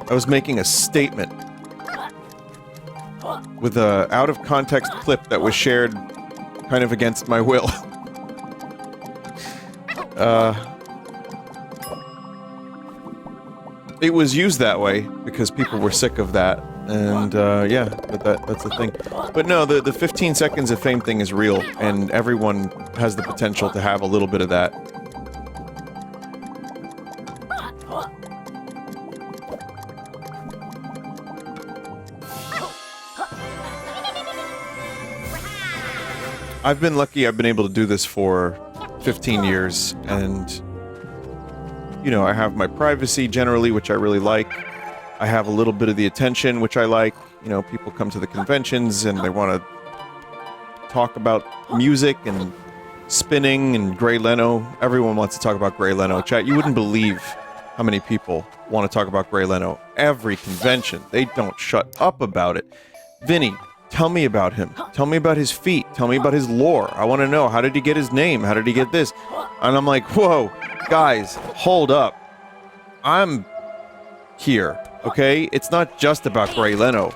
I was making a statement with a out-of-context clip that was shared kind of against my will. It was used that way because people were sick of that, and yeah, but that's the thing. But no, the 15 seconds of fame thing is real, and everyone has the potential to have a little bit of that. I've been lucky I've been able to do this for 15 years, and you know, I have my privacy generally, which I really like. I have a little bit of the attention, which I like. You know, people come to the conventions and they want to talk about music and spinning and Gray Leno. Everyone wants to talk about Gray Leno. Chat, you wouldn't believe how many people want to talk about Gray Leno. Every convention, they don't shut up about it. Vinny, tell me about him. Tell me about his feet. Tell me about his lore. I want to know, how did he get his name? How did he get this? And I'm like, whoa, guys, hold up. I'm here, okay? It's not just about Gray Leno.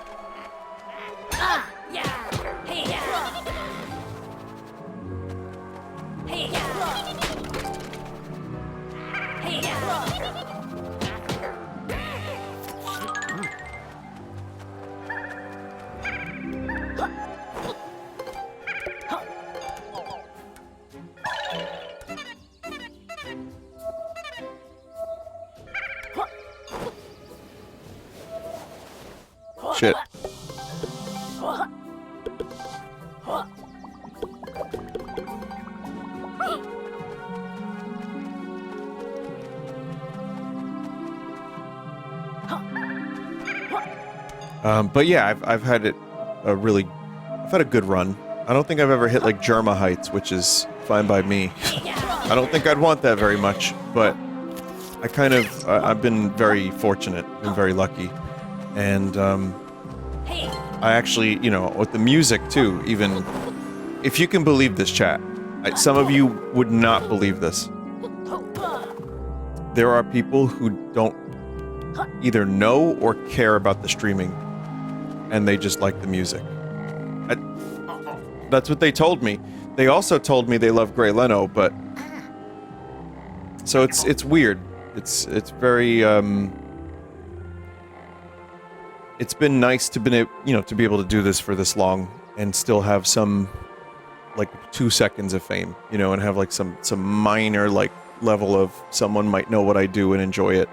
Shit. But yeah, I've had it I've had a good run. I don't think I've ever hit like Germa heights, which is fine by me. I don't think I'd want that very much, but I kind of, I've been very fortunate, been very lucky. And, I actually, you know, with the music too, even, if you can believe this, chat, some of you would not believe this. There are people who don't either know or care about the streaming, and they just like the music. That's what they told me. They also told me they love Gray Leno, but... So it's weird. It's very, it's been nice to be able to do this for this long and still have some, like, 2 seconds of fame, you know, and have, like, some minor, like, level of someone might know what I do and enjoy it.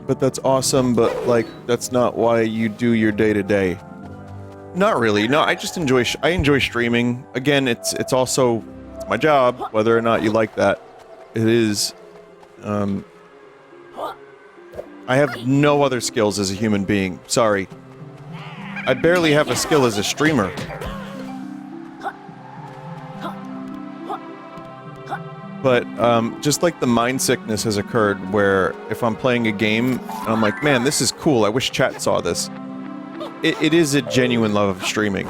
but that's awesome, but, like, that's not why you do your day-to-day. Not really. No, I just enjoy I enjoy streaming. Again, it's also my job, whether or not you like that. It is. I have no other skills as a human being. Sorry. I barely have a skill as a streamer. But, just like the mind sickness has occurred where if I'm playing a game and I'm like, man, this is cool, I wish chat saw this. It is a genuine love of streaming.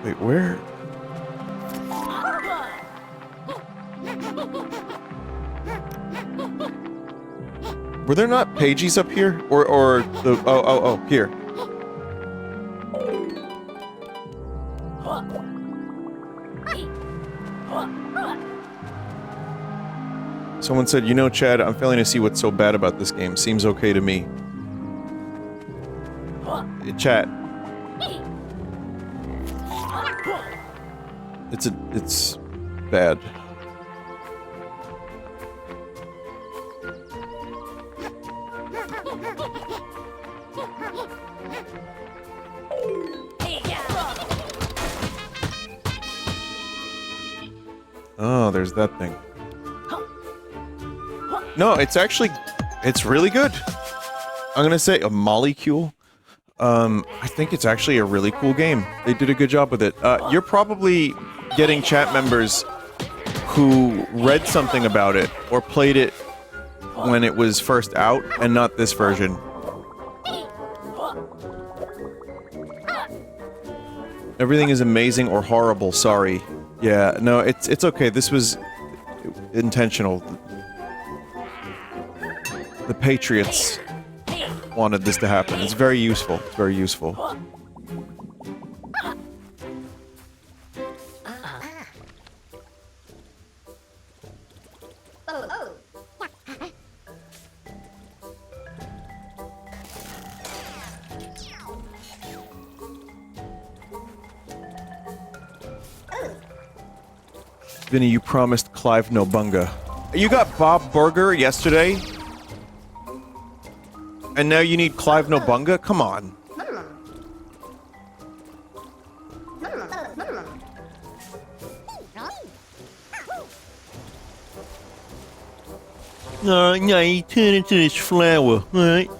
Wait, where? Were there not pages up here? Or the... Oh, here. Someone said, you know, Chad, I'm failing to see what's so bad about this game. Seems okay to me. Chat. It's bad. Oh, there's that thing. No, it's actually... It's really good. I'm gonna say a molecule. I think it's actually a really cool game. They did a good job with it. You're probably getting chat members who read something about it or played it when it was first out and not this version. Everything is amazing or horrible, sorry. Yeah, no, it's okay. This was intentional. The Patriots wanted this to happen. It's very useful. It's very useful. Vinny, you promised Clive no bunga. You got Bob Burger yesterday? And now you need Clive no bunga? Come on. Alright, now you turn into this flower, alright?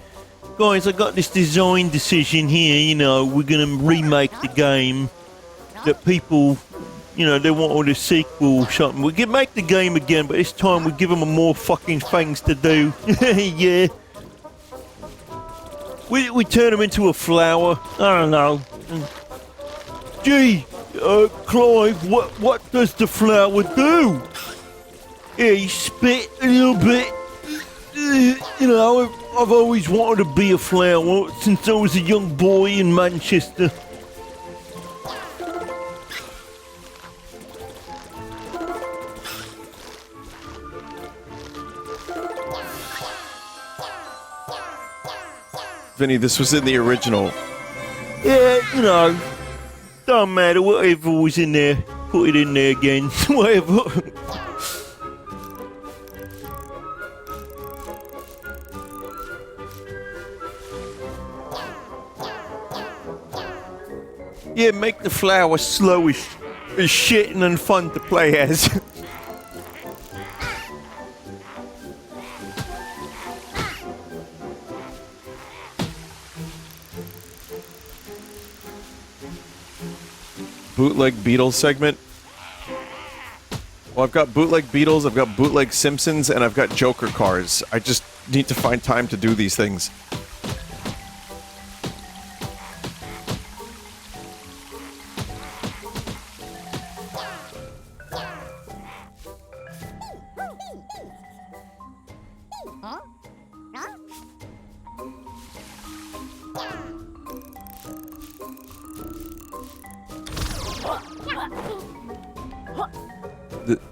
Guys, I got this design decision here, you know, we're gonna remake the game. That people, you know, they want a sequel or something. We can make the game again, but this time we give them more fucking things to do. Yeah. We turn them into a flower. I don't know. Gee, Clive, what does the flower do? Yeah, he spit a little bit. You know, I've always wanted to be a flower since I was a young boy in Manchester. Vinny, this was in the original. Yeah, you know, don't matter, whatever was in there, put it in there again, whatever. Yeah, make the flower slow as shit and then fun to play as. Bootleg Beatles segment. Well, I've got bootleg Beatles, I've got bootleg Simpsons, and I've got Joker cars. I just need to find time to do these things.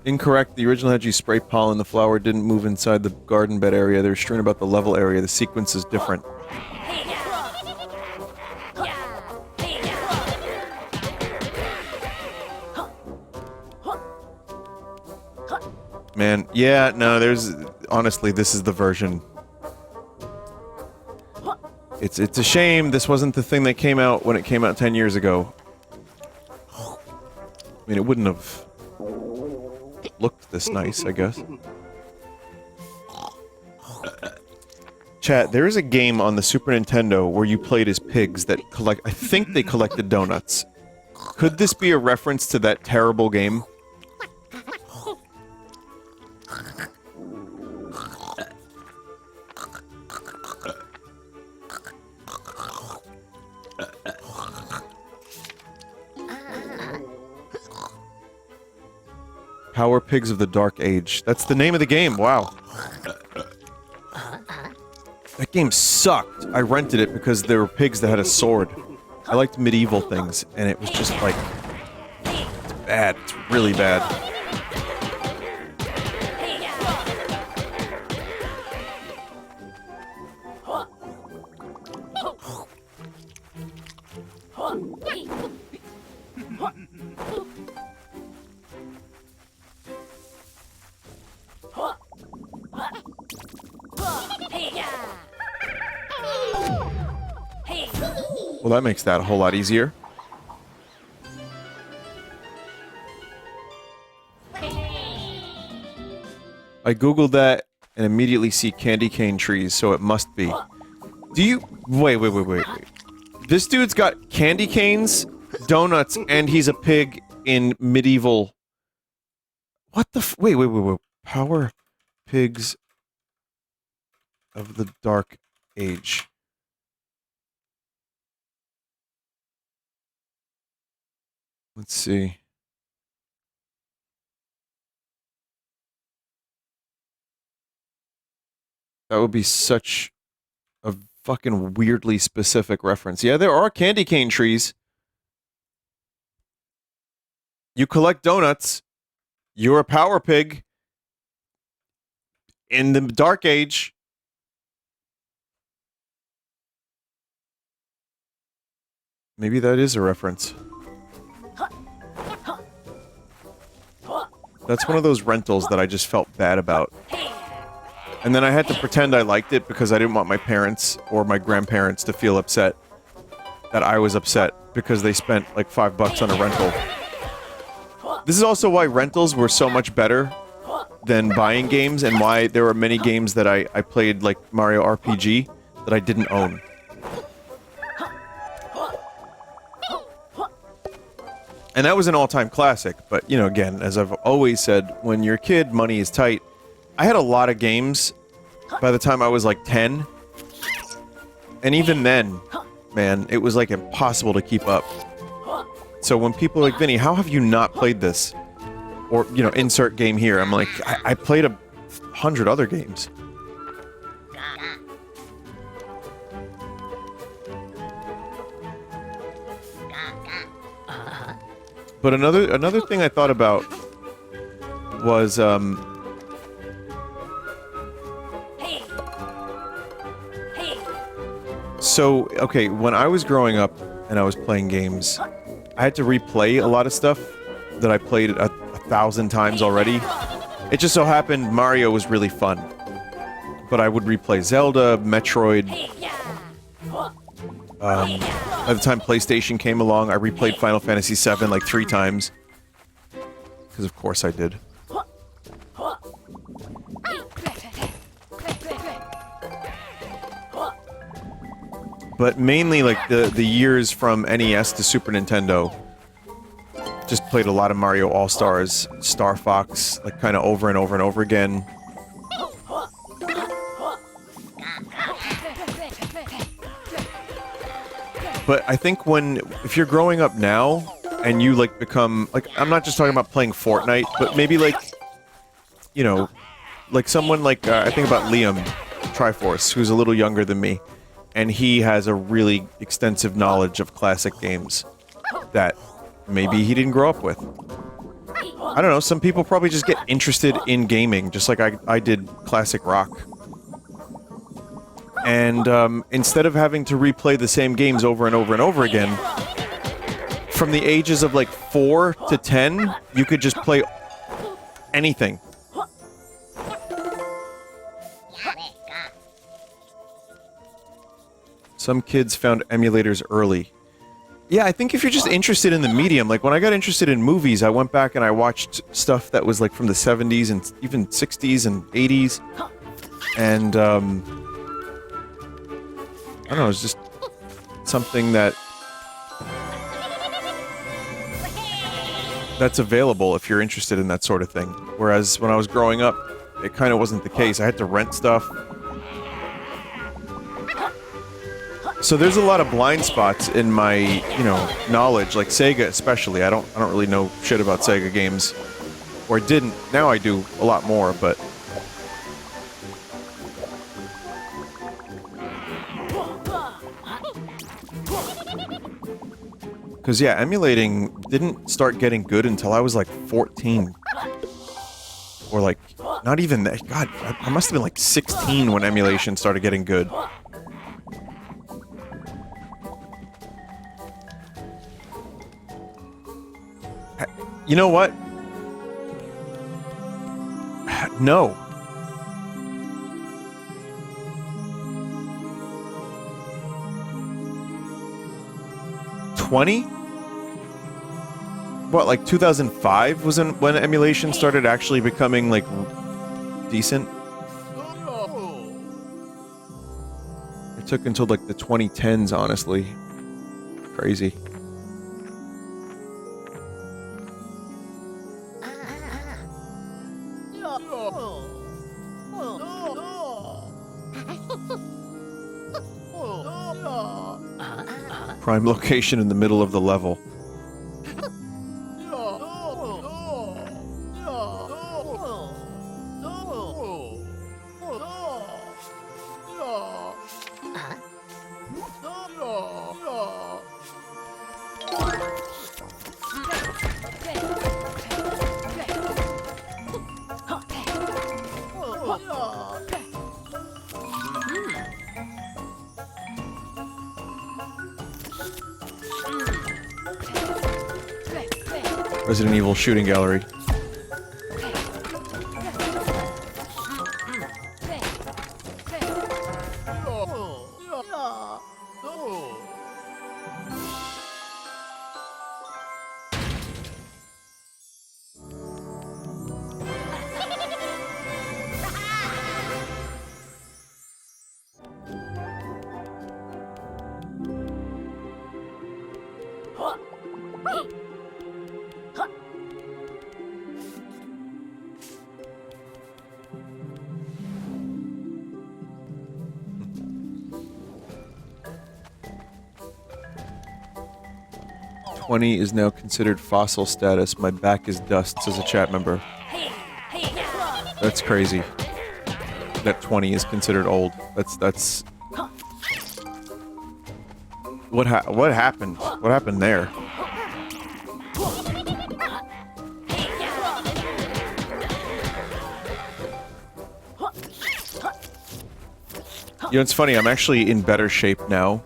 Incorrect. The original had you spray pollen. The flower didn't move inside the garden bed area. They were strewn about the level area. The sequence is different. Man, yeah, no, there's... Honestly, this is the version. It's a shame this wasn't the thing that came out when it came out 10 years ago. I mean, it wouldn't have looked this nice, I guess. Chat, there is a game on the Super Nintendo where you played as pigs that collect... I think they collected donuts. Could this be a reference to that terrible game? Power Pigs of the Dark Age. That's the name of the game, wow. That game sucked. I rented it because there were pigs that had a sword. I liked medieval things, and it was just like... It's bad. It's really bad. Well, that makes that a whole lot easier. I googled that and immediately see candy cane trees, so it must be. Do you... Wait. This dude's got candy canes, donuts, and he's a pig in medieval... What the f... Wait. Power Pigs of the Dark Age. Let's see. That would be such a fucking weirdly specific reference. Yeah, there are candy cane trees. You collect donuts. You're a power pig. In the Dark Age. Maybe that is a reference. That's one of those rentals that I just felt bad about. And then I had to pretend I liked it because I didn't want my parents or my grandparents to feel upset that I was upset because they spent like $5 on a rental. This is also why rentals were so much better than buying games, and why there were many games that I played, like Mario RPG, that I didn't own. And that was an all-time classic, but, you know, again, as I've always said, when you're a kid, money is tight. I had a lot of games by the time I was like 10. And even then, man, it was like impossible to keep up. So when people are like, Vinny, how have you not played this? Or, you know, insert game here. I'm like, I played 100 other games. But another thing I thought about was, so, okay, when I was growing up and I was playing games, I had to replay a lot of stuff that I played 1,000 times already. It just so happened Mario was really fun. But I would replay Zelda, Metroid. By the time PlayStation came along, I replayed Final Fantasy VII like 3 times. Because of course I did. But mainly, like, the years from NES to Super Nintendo, just played a lot of Mario All-Stars, Star Fox, like, kind of over and over and over again. But I think if you're growing up now, and you, like, become, like, I'm not just talking about playing Fortnite, but maybe, like, you know, like someone like, I think about Liam Triforce, who's a little younger than me. And he has a really extensive knowledge of classic games that maybe he didn't grow up with. I don't know, some people probably just get interested in gaming, just like I did classic rock. And instead of having to replay the same games over and over and over again, from the ages of like 4 to 10, you could just play anything. Some kids found emulators early. Yeah, I think if you're just interested in the medium, like when I got interested in movies, I went back and I watched stuff that was like from the 70s and even 60s and 80s. And, I don't know, it's just something that's available if you're interested in that sort of thing. Whereas when I was growing up, it kind of wasn't the case. I had to rent stuff. So there's a lot of blind spots in my, you know, knowledge, like Sega especially. I don't really know shit about Sega games. Or I didn't. Now I do a lot more, but... Because, yeah, emulating didn't start getting good until I was, like, 14. Or, like, not even that. God, I must have been, like, 16 when emulation started getting good. You know what? No. $20? What, like 2005 was when emulation started actually becoming, like, decent? It took until, like, the 2010s, honestly. Crazy. Prime location in the middle of the level. Resident Evil shooting gallery. $20 is now considered fossil status. My back is dust, says a chat member. That's crazy. That 20 is considered old. That's... What happened? What happened there? You know, it's funny, I'm actually in better shape now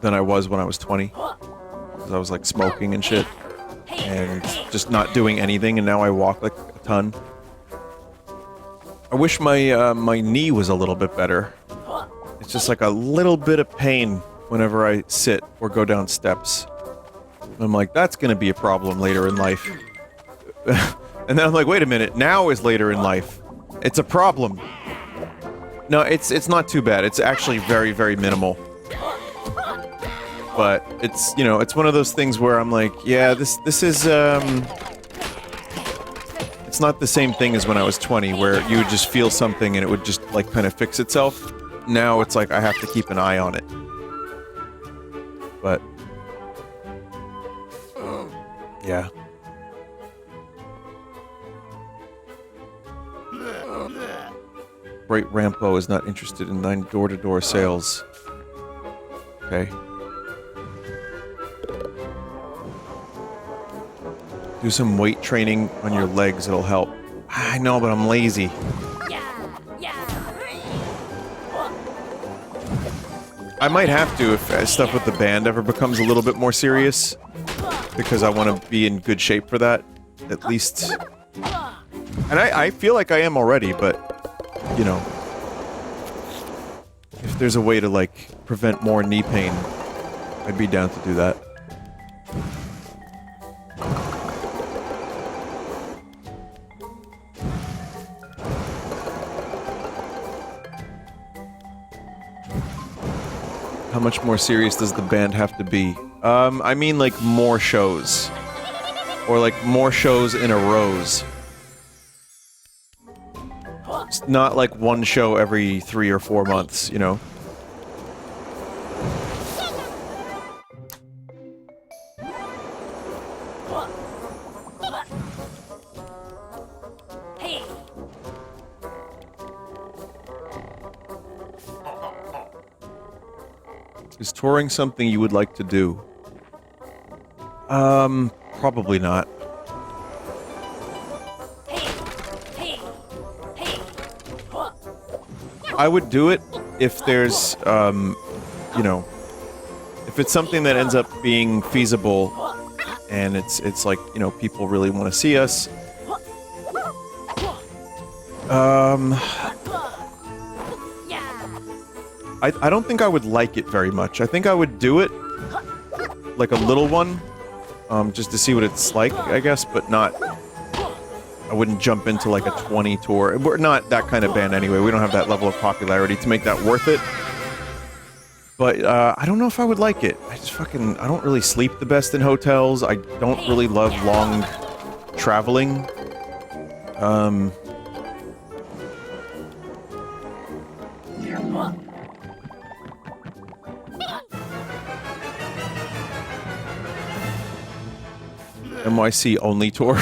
than I was when I was 20. I was like smoking and shit, and just not doing anything, and now I walk like a ton. I wish my my knee was a little bit better. It's just like a little bit of pain whenever I sit or go down steps. And I'm like, that's gonna be a problem later in life. And then I'm like, wait a minute, now is later in life. It's a problem. No, it's not too bad. It's actually very, very minimal. But it's, you know, it's one of those things where I'm like, yeah, this is, it's not the same thing as when I was 20, where you would just feel something and it would just, like, kind of fix itself. Now it's like I have to keep an eye on it. But... yeah. Bright Rampo is not interested in 9 door-to-door sales. Okay. Do some weight training on your legs, it'll help. I know, but I'm lazy. I might have to if stuff with the band ever becomes a little bit more serious. Because I want to be in good shape for that. At least... And I feel like I am already, but... You know... if there's a way to, like, prevent more knee pain, I'd be down to do that. How much more serious does the band have to be? I mean, like, more shows. Or, like, more shows in a rows. It's not like one show every 3 or 4 months, you know? Is touring something you would like to do? Probably not. I would do it if there's, you know, if it's something that ends up being feasible and it's like, you know, people really want to see us. I don't think I would like it very much. I think I would do it, like a little one, just to see what it's like, I guess, but not... I wouldn't jump into, like, a 20 tour. We're not that kind of band anyway. We don't have that level of popularity to make that worth it. But, I don't know if I would like it. I just fucking... I don't really sleep the best in hotels. I don't really love long traveling. NYC only tour.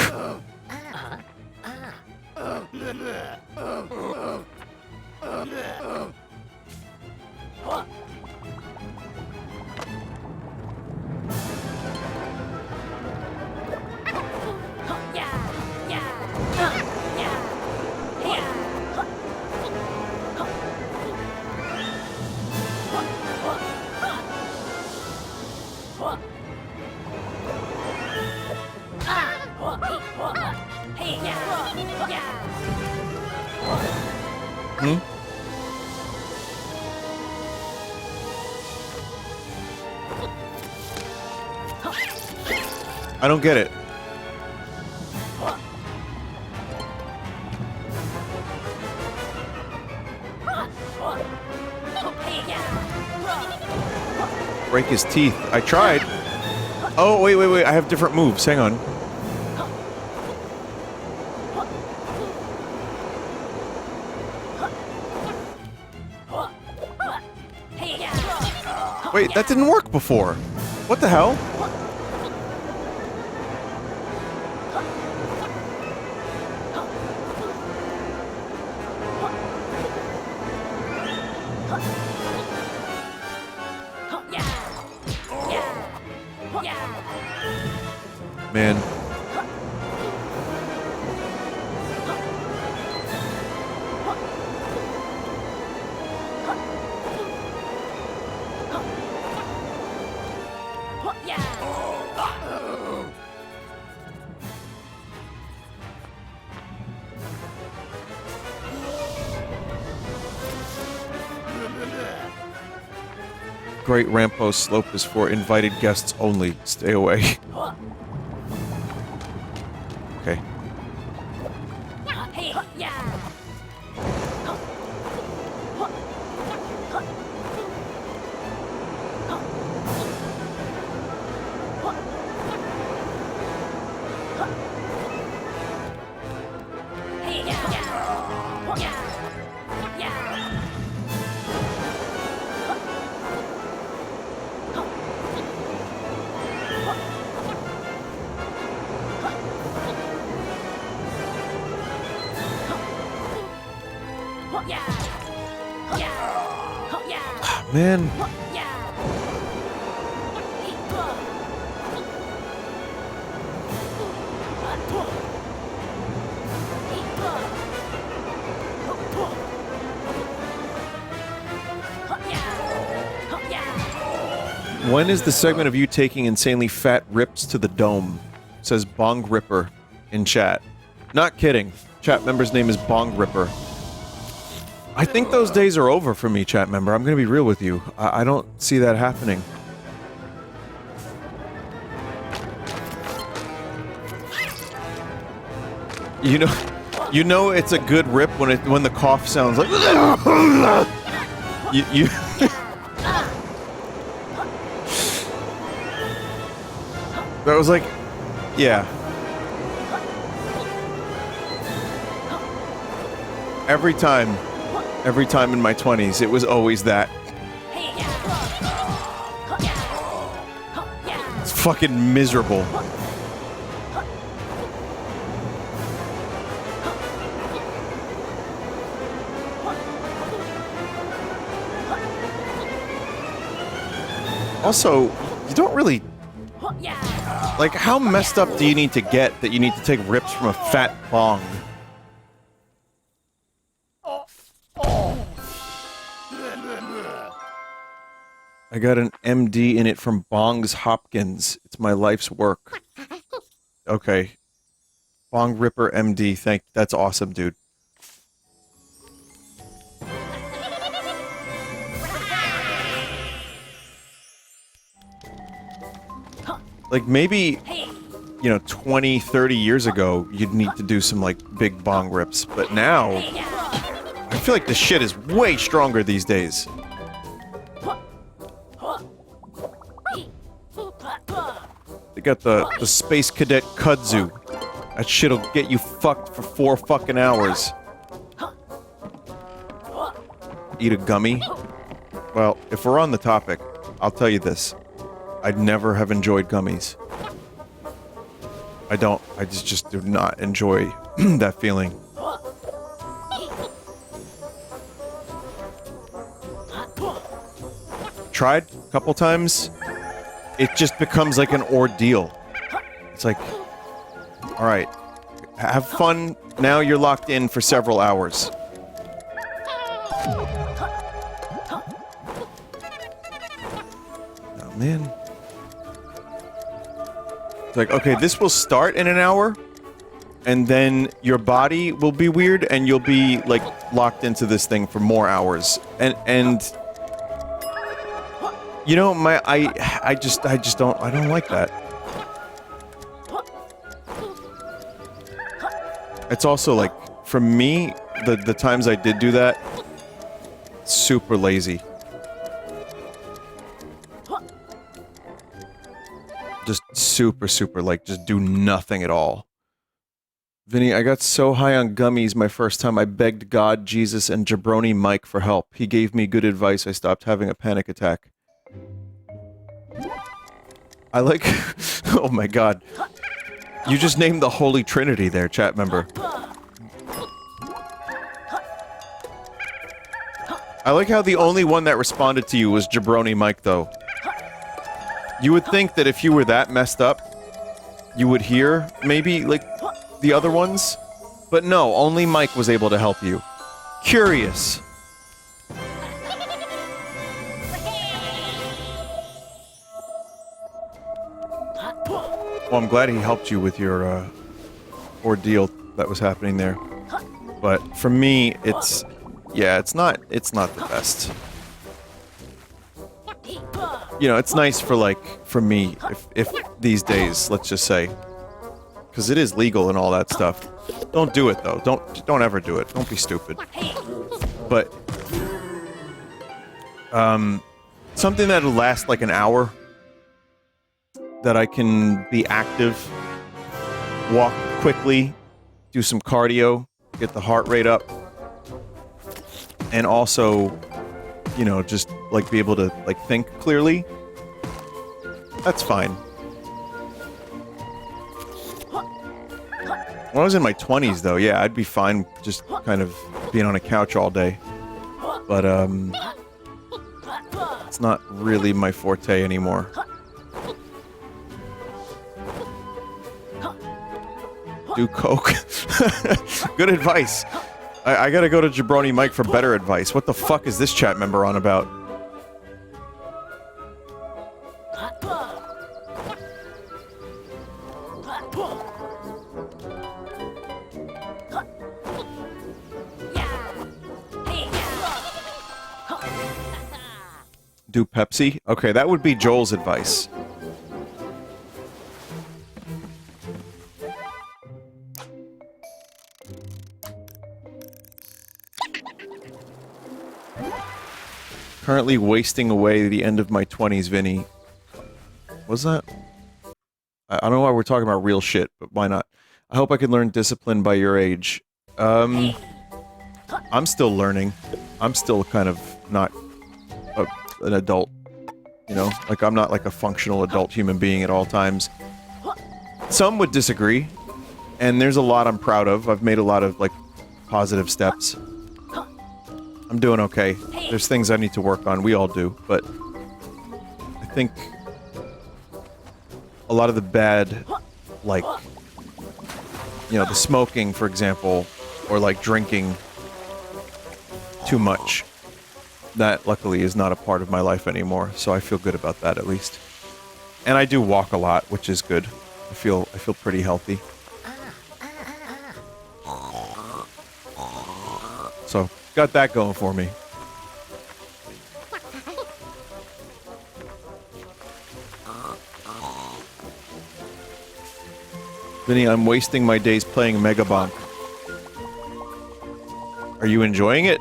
I don't get it. Break his teeth. I tried. Oh, wait, wait, wait. I have different moves. Hang on. Wait, that didn't work before. What the hell? Man. Great Rampo slope is for invited guests only. Stay away. Okay. Man. When is the segment of you taking insanely fat rips to the dome? Says Bong Ripper in chat. Not kidding. Chat member's name is Bong Ripper. I think those days are over for me, chat member. I'm gonna be real with you. I don't see that happening. You know it's a good rip when the cough sounds like you That was like, yeah. Every time in my 20s, it was always that. It's fucking miserable. Also, you don't really... Like, how messed up do you need to get that you need to take rips from a fat bong? I got an MD in it from Bongs Hopkins. It's my life's work. Okay. Bong Ripper MD, that's awesome, dude. Like, maybe, you know, 20, 30 years ago, you'd need to do some, like, big bong rips. But now, I feel like the shit is way stronger these days. They got the Space Cadet Kudzu. That shit'll get you fucked for 4 fucking hours. Eat a gummy? Well, if we're on the topic, I'll tell you this. I'd never have enjoyed gummies. I just do not enjoy that feeling. Tried a couple times. It just becomes like an ordeal. It's like, alright, have fun, now you're locked in for several hours. Oh man. It's like, okay, this will start in an hour, and then your body will be weird, and you'll be, like, locked into this thing for more hours. And you know, I just don't like that. It's also, like, for me, the times I did do that, super lazy. Just super, like, just do nothing at all. Vinny, I got so high on gummies my first time I begged God, Jesus, and Jabroni Mike for help. He gave me good advice. I stopped having a panic attack. I like... oh my god. You just named the Holy Trinity there, chat member. I like how the only one that responded to you was Jabroni Mike, though. You would think that if you were that messed up, you would hear, maybe, like, the other ones? But no, only Mike was able to help you. Curious. Well, I'm glad he helped you with your, ordeal that was happening there. But, for me, it's... yeah, it's not the best. You know, it's nice for, like, for me, if these days, let's just say. Because it is legal and all that stuff. Don't do it, though. Don't ever do it. Don't be stupid. But, something that'll last, like, an hour. That I can be active. Walk quickly. Do some cardio. Get the heart rate up. And also... you know, just, like, be able to, like, think clearly. That's fine. When I was in my 20s, though, yeah, I'd be fine just kind of being on a couch all day. But, it's not really my forte anymore. Do coke. Good advice. I gotta go to Jabroni Mike for better advice. What the fuck is this chat member on about? do Pepsi? Okay, that would be Joel's advice. Currently wasting away the end of my 20s, Vinny. What's that? I don't know why we're talking about real shit, but why not? I hope I can learn discipline by your age. I'm still learning. I'm still kind of not an adult. You know? Like, I'm not like a functional adult human being at all times. Some would disagree, and there's a lot I'm proud of. I've made a lot of, like, positive steps. I'm doing okay. There's things I need to work on. We all do, but I think a lot of the bad, like, you know, the smoking, for example, or, like, drinking too much, that, luckily, is not a part of my life anymore, so I feel good about that, at least. And I do walk a lot, which is good. I feel pretty healthy. So, got that going for me. Vinny, I'm wasting my days playing Mega Bonk. Are you enjoying it?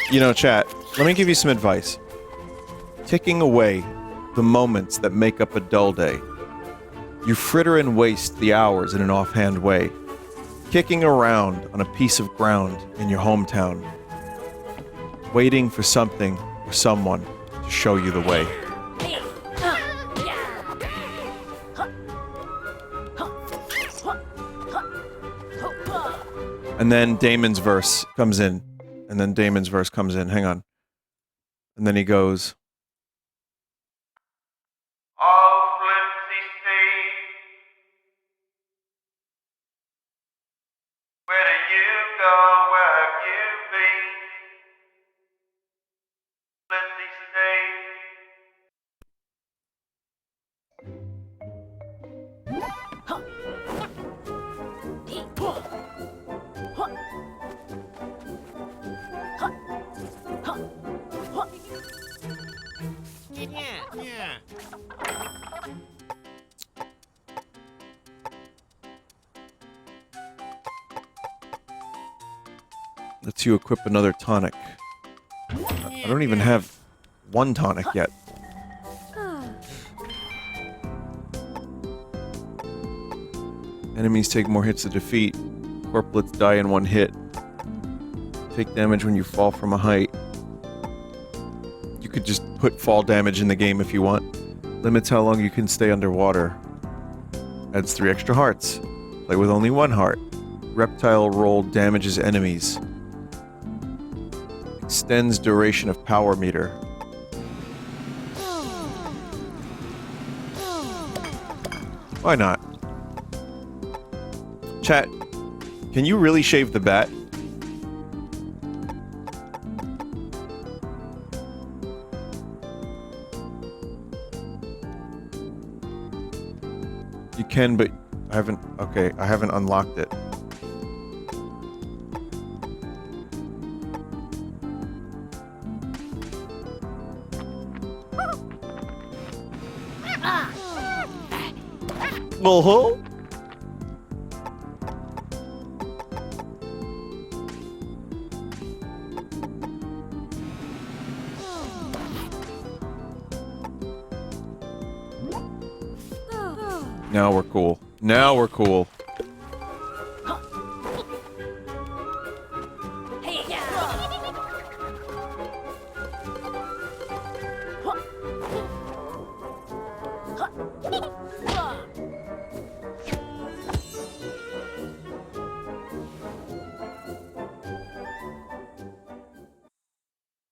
You know, chat, let me give you some advice. Ticking away the moments that make up a dull day. You fritter and waste the hours in an offhand way. Kicking around on a piece of ground in your hometown. Waiting for something or someone to show you the way. And then Damon's verse comes in. Hang on. And then he goes... Oh, flimsy sea, where do you go, where have you been? Flimsy Lets you equip another tonic. I don't even have one tonic yet. Enemies take more hits to defeat. Corplets die in one hit. Take damage when you fall from a height. You could just put fall damage in the game if you want. Limits how long you can stay underwater. Adds 3 extra hearts. Play with only 1 heart. Reptile roll damages enemies. Extends duration of power meter. Why not? Chat, can you really shave the bat? You can, but I haven't... Okay, I haven't unlocked it. Uh-huh. Now we're cool. Now we're cool.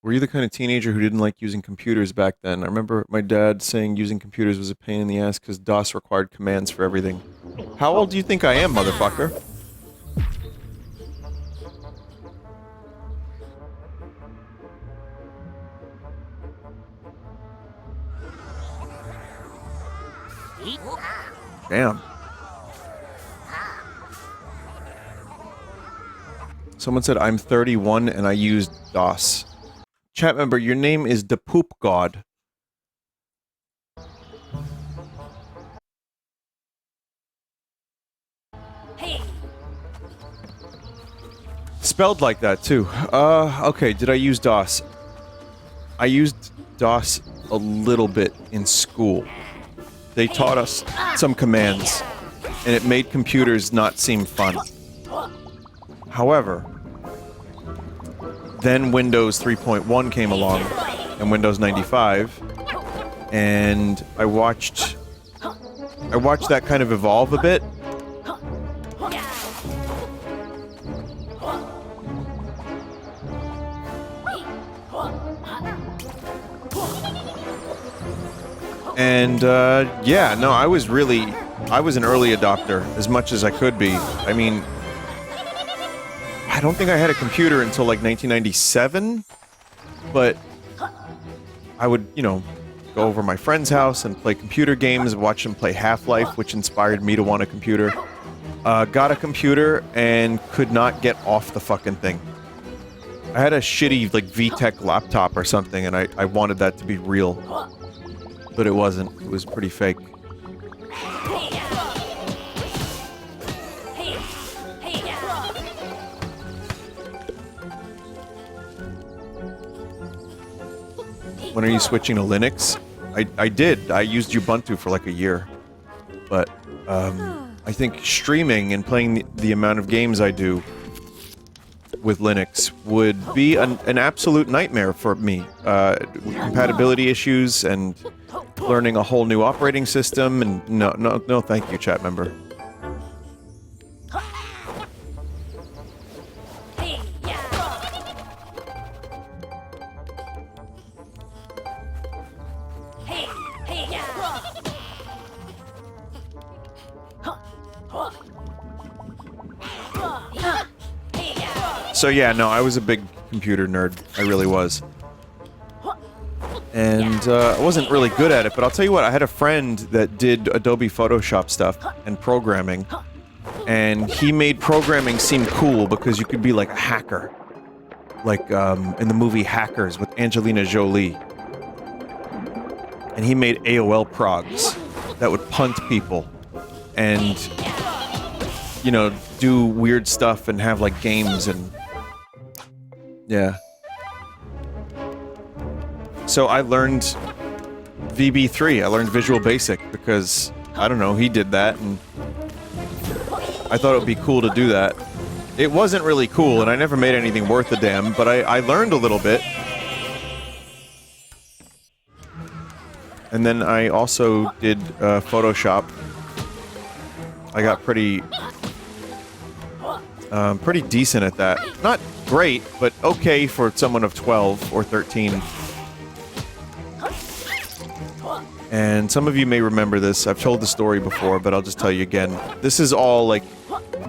Were you the kind of teenager who didn't like using computers back then? I remember my dad saying using computers was a pain in the ass because DOS required commands for everything. How old do you think I am, motherfucker? Damn. Someone said I'm 31 and I used DOS. Chat member, your name is the Poop God. Spelled like that, too. Okay, did I use DOS? I used DOS a little bit in school. They taught us some commands, and it made computers not seem fun. However, then Windows 3.1 came along, and Windows 95, and I watched that kind of evolve a bit. And, yeah, no, I was an early adopter, as much as I could be. I mean, I don't think I had a computer until, like, 1997, but I would, you know, go over my friend's house and play computer games, watch them play Half-Life, which inspired me to want a computer. Got a computer and could not get off the fucking thing. I had a shitty, like, VTech laptop or something, and I wanted that to be real. But it wasn't. It was pretty fake. When are you switching to Linux? I did. I used Ubuntu for like a year. But, I think streaming and playing the amount of games I do with Linux would be an absolute nightmare for me. Compatibility issues and learning a whole new operating system, and no thank you, chat member. So yeah, no, I was a big computer nerd. I really was. And I wasn't really good at it, but I'll tell you what, I had a friend that did Adobe Photoshop stuff and programming, and he made programming seem cool because you could be like a hacker. Like, in the movie Hackers with Angelina Jolie. And he made AOL progs that would punt people and, you know, do weird stuff and have like games and... yeah. So I learned VB3, I learned Visual Basic, because, I don't know, he did that, and I thought it would be cool to do that. It wasn't really cool, and I never made anything worth a damn, but I learned a little bit. And then I also did Photoshop. I got pretty decent at that. Not great, but okay for someone of 12 or 13. And some of you may remember this. I've told the story before, but I'll just tell you again. This is all, like,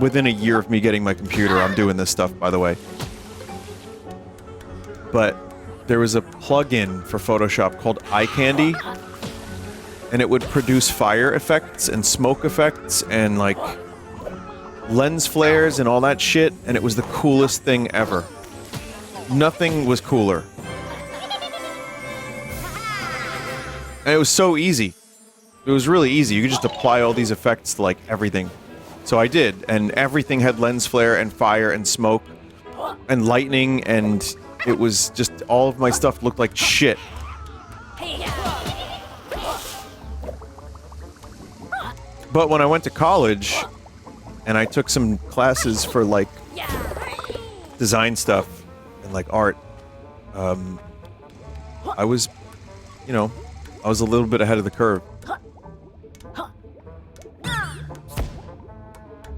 within a year of me getting my computer. I'm doing this stuff, by the way. But there was a plugin for Photoshop called Eye Candy, and it would produce fire effects and smoke effects and, like, lens flares and all that shit, and it was the coolest thing ever. Nothing was cooler. And it was so easy. It was really easy. You could just apply all these effects to, like, everything. So I did, and everything had lens flare and fire and smoke and lightning, and it was just, all of my stuff looked like shit. But when I went to college, and I took some classes for, like, design stuff and, like, art, I was, you know, I was a little bit ahead of the curve.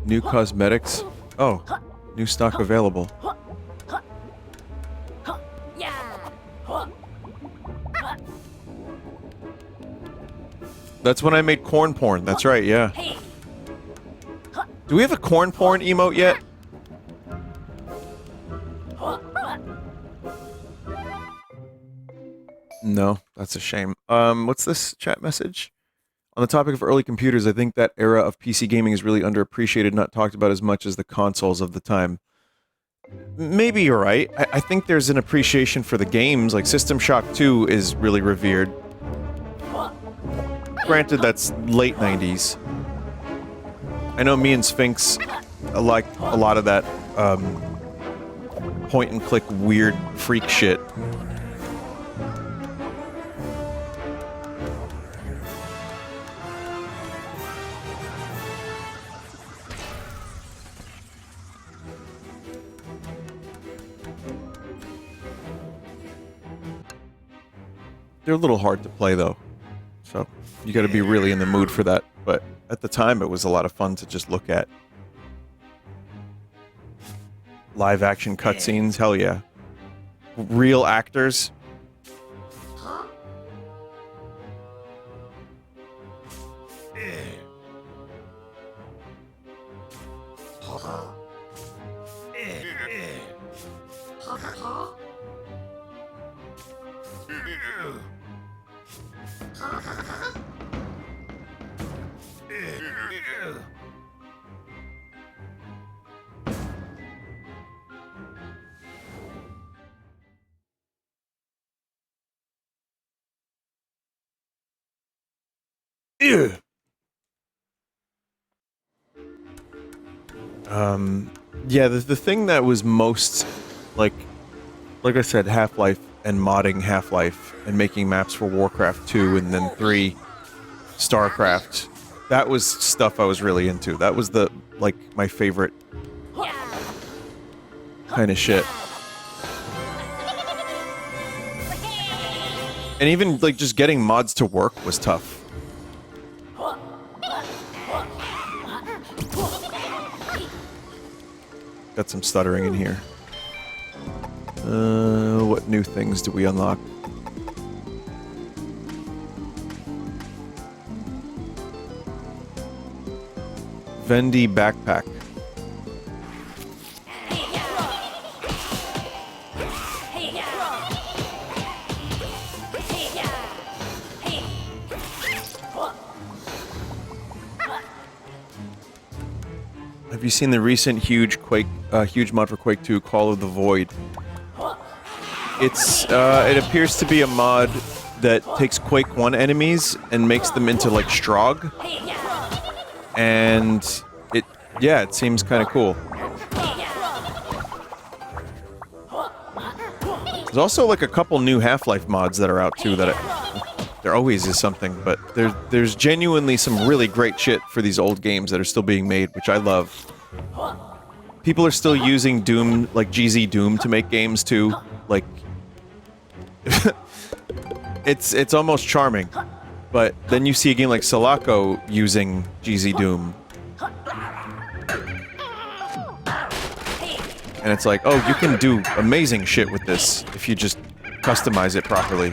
New cosmetics? Oh, new stock available. That's when I made corn porn, that's right, yeah. Do we have a corn porn emote yet? No, that's a shame. What's this chat message? On the topic of early computers, I think that era of PC gaming is really underappreciated, not talked about as much as the consoles of the time. maybe you're right. I think there's an appreciation for the games, like System Shock 2 is really revered. Granted, that's late 90s. I know me and Sphinx like a lot of that, point-and-click weird freak shit. They're a little hard to play, though, so you gotta be really in the mood for that, but at the time it was a lot of fun to just look at. Live action cutscenes, hell yeah. Real actors. Ew. Yeah, the thing that was most, like I said, Half-Life and modding Half-Life and making maps for Warcraft 2 and then 3, StarCraft, that was stuff I was really into. That was the, like, my favorite kind of shit. And even, like, just getting mods to work was tough. Got some stuttering in here. What new things do we unlock? Vendy backpack. Have you seen the recent huge mod for Quake 2, Call of the Void? It's, it appears to be a mod that takes Quake 1 enemies and makes them into, like, Strogg. And it seems kind of cool. There's also, like, a couple new Half-Life mods that are out, too, that there always is something, but there's genuinely some really great shit for these old games that are still being made, which I love. People are still using Doom, like GZ Doom, to make games too. Like, it's almost charming. But then you see a game like Sulaco using GZ Doom. And it's like, oh, you can do amazing shit with this if you just customize it properly.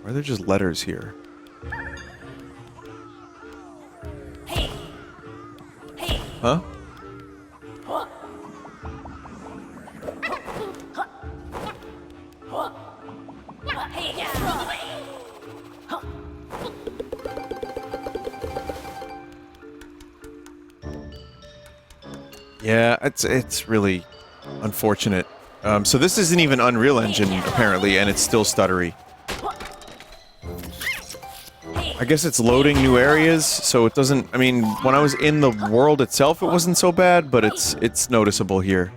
Why are there just letters here? Huh? Yeah, it's really unfortunate. So this isn't even Unreal Engine, apparently, and it's still stuttery. I guess it's loading new areas, so it doesn't... I mean, when I was in the world itself, it wasn't so bad, but it's noticeable here.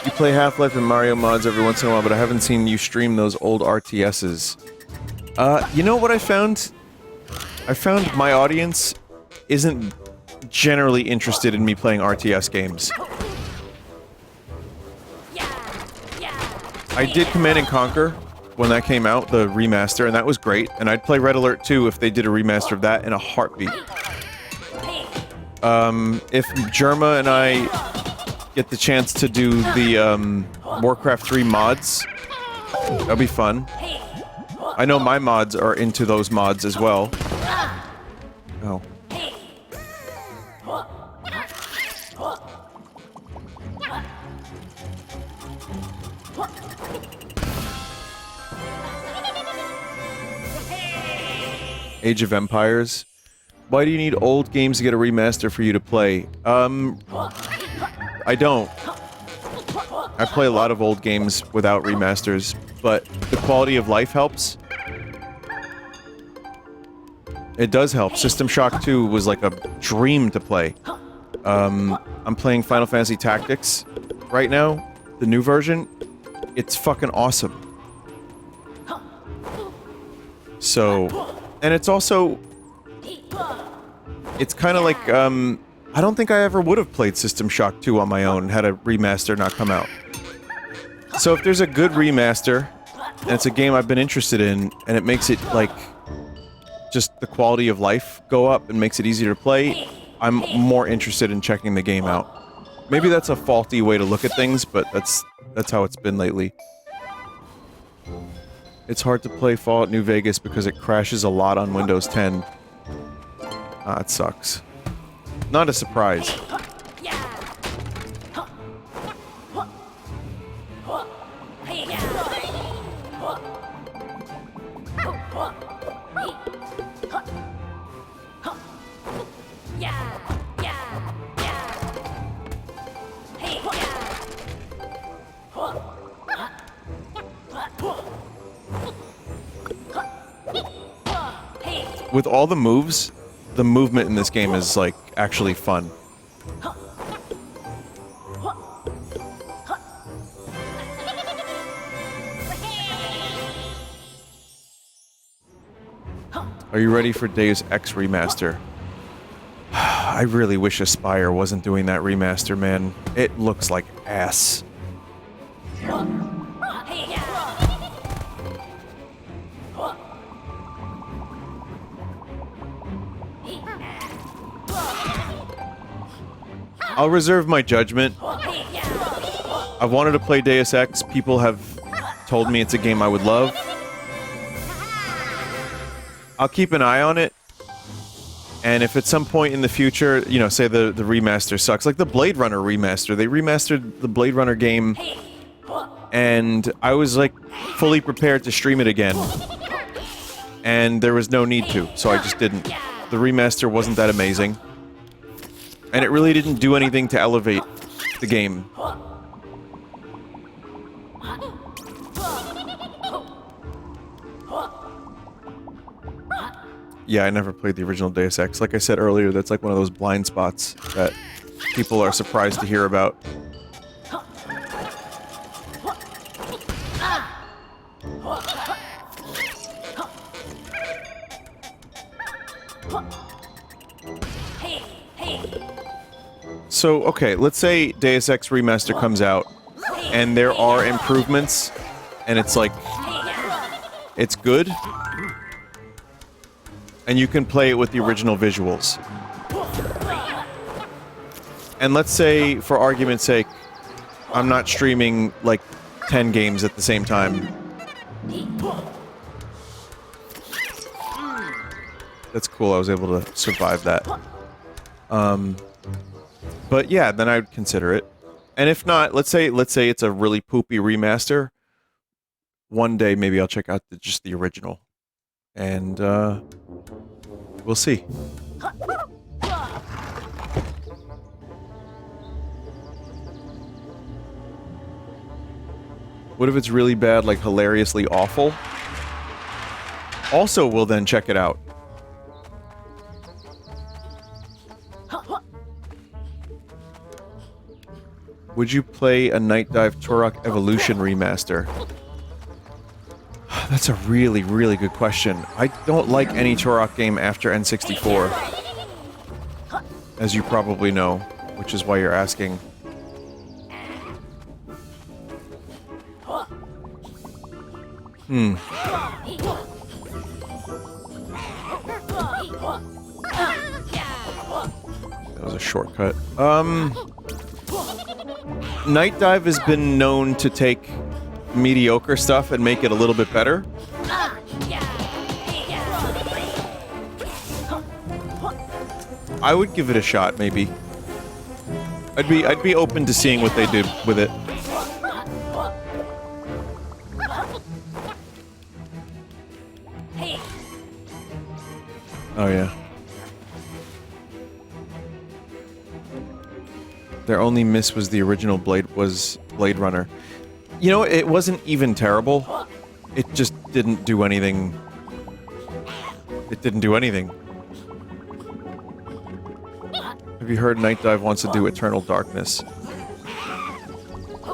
You play Half-Life and Mario mods every once in a while, but I haven't seen you stream those old RTSs. You know what I found? I found my audience isn't generally interested in me playing RTS games. I did Command & Conquer when that came out, the remaster, and that was great. And I'd play Red Alert 2 if they did a remaster of that in a heartbeat. If Jerma and I get the chance to do the Warcraft 3 mods, that'll be fun. I know my mods are into those mods as well. Oh. Age of Empires. Why do you need old games to get a remaster for you to play? I don't. I play a lot of old games without remasters, but the quality of life helps. It does help. System Shock 2 was like a dream to play. I'm playing Final Fantasy Tactics right now, the new version. It's fucking awesome. So, and it's also, it's kind of like, I don't think I ever would have played System Shock 2 on my own had a remaster not come out. So if there's a good remaster, and it's a game I've been interested in, and it makes it, like, just the quality of life go up and makes it easier to play, I'm more interested in checking the game out. Maybe that's a faulty way to look at things, but that's how it's been lately. It's hard to play Fallout New Vegas because it crashes a lot on Windows 10. Ah, it sucks. Not a surprise. With all the moves, the movement in this game is, like, actually fun. Are you ready for Deus Ex Remaster? I really wish Aspire wasn't doing that remaster, man. It looks like ass. I'll reserve my judgment. I've wanted to play Deus Ex. People have told me it's a game I would love. I'll keep an eye on it. And if at some point in the future, you know, say the remaster sucks, like the Blade Runner remaster, they remastered the Blade Runner game, and I was, like, fully prepared to stream it again. And there was no need to, so I just didn't. The remaster wasn't that amazing. And it really didn't do anything to elevate the game. Yeah, I never played the original Deus Ex. Like I said earlier, that's like one of those blind spots that people are surprised to hear about. So, okay, let's say Deus Ex Remaster comes out, and there are improvements, and it's like, it's good, and you can play it with the original visuals. And let's say, for argument's sake, I'm not streaming, like, 10 games at the same time. That's cool, I was able to survive that. But yeah, then I would consider it. And if not, let's say it's a really poopy remaster. One day, maybe I'll check out just the original. And, we'll see. What if it's really bad, like hilariously awful? Also, we'll then check it out. Would you play a Night Dive Turok Evolution remaster? That's a really, really good question. I don't like any Turok game after N64. As you probably know, which is why you're asking. Hmm. That was a shortcut. Night Dive has been known to take mediocre stuff and make it a little bit better. I would give it a shot, maybe. I'd be open to seeing what they did with it. Oh yeah. Their only miss was the original Blade Runner. You know, it wasn't even terrible. It just didn't do anything. It didn't do anything. Have you heard Night Dive wants to do Eternal Darkness?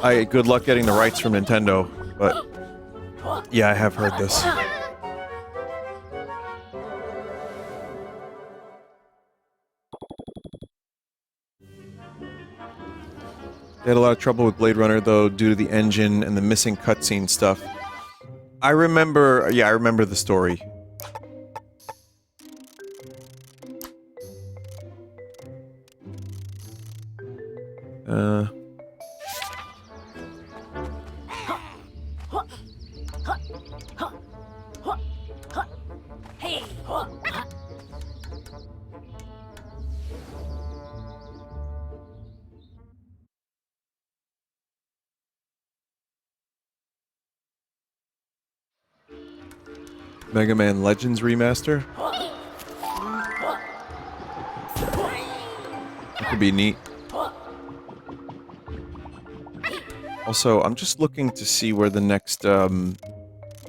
Good luck getting the rights from Nintendo, but yeah, I have heard this. They had a lot of trouble with Blade Runner, though, due to the engine and the missing cutscene stuff. I remember the story. Mega Man Legends Remaster? That could be neat. Also, I'm just looking to see where the next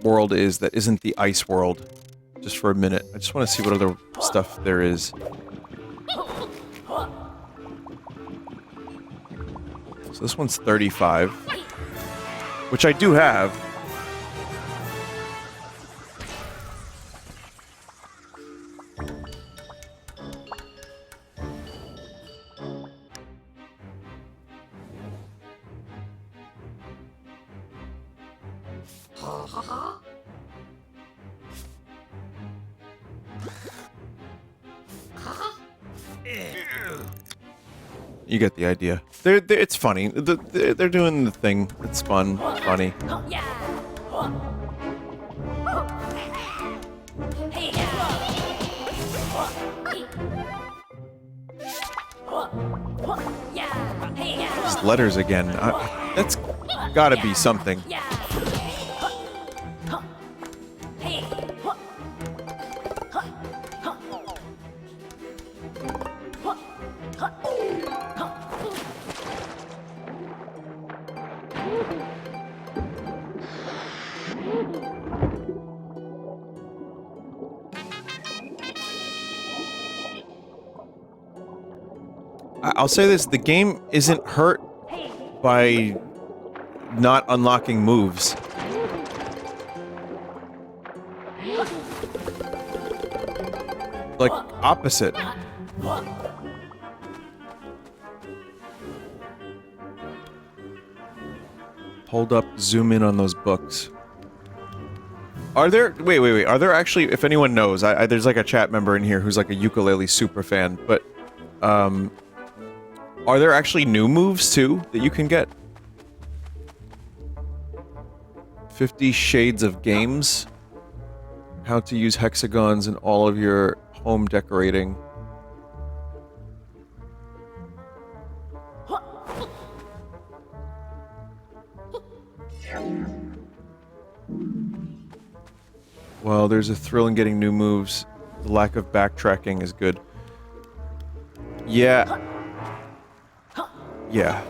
world is that isn't the ice world. Just for a minute. I just want to see what other stuff there is. So this one's 35. Which I do have. You get the idea. It's funny. They're doing the thing. It's fun, funny. These letters again. That's gotta be something. I'll say this, the game isn't hurt by not unlocking moves. Like, opposite. Hold up, zoom in on those books. Are there- wait, are there actually, if anyone knows, there's like a chat member in here who's like a Yooka-Laylee super fan, but, are there actually new moves, too, that you can get? 50 Shades of Games. How to use hexagons in all of your home decorating. Well, there's a thrill in getting new moves. The lack of backtracking is good. Yeah. Yeah.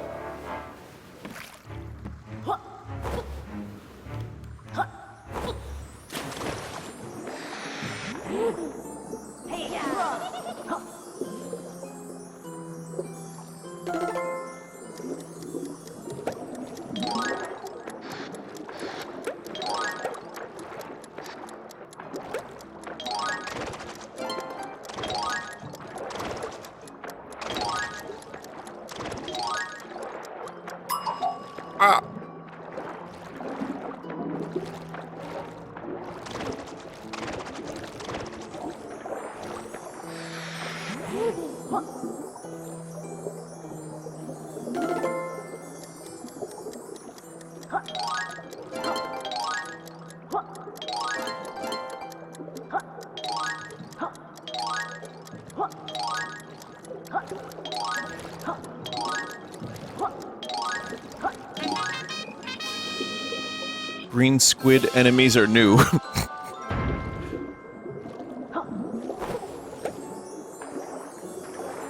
green squid enemies are new.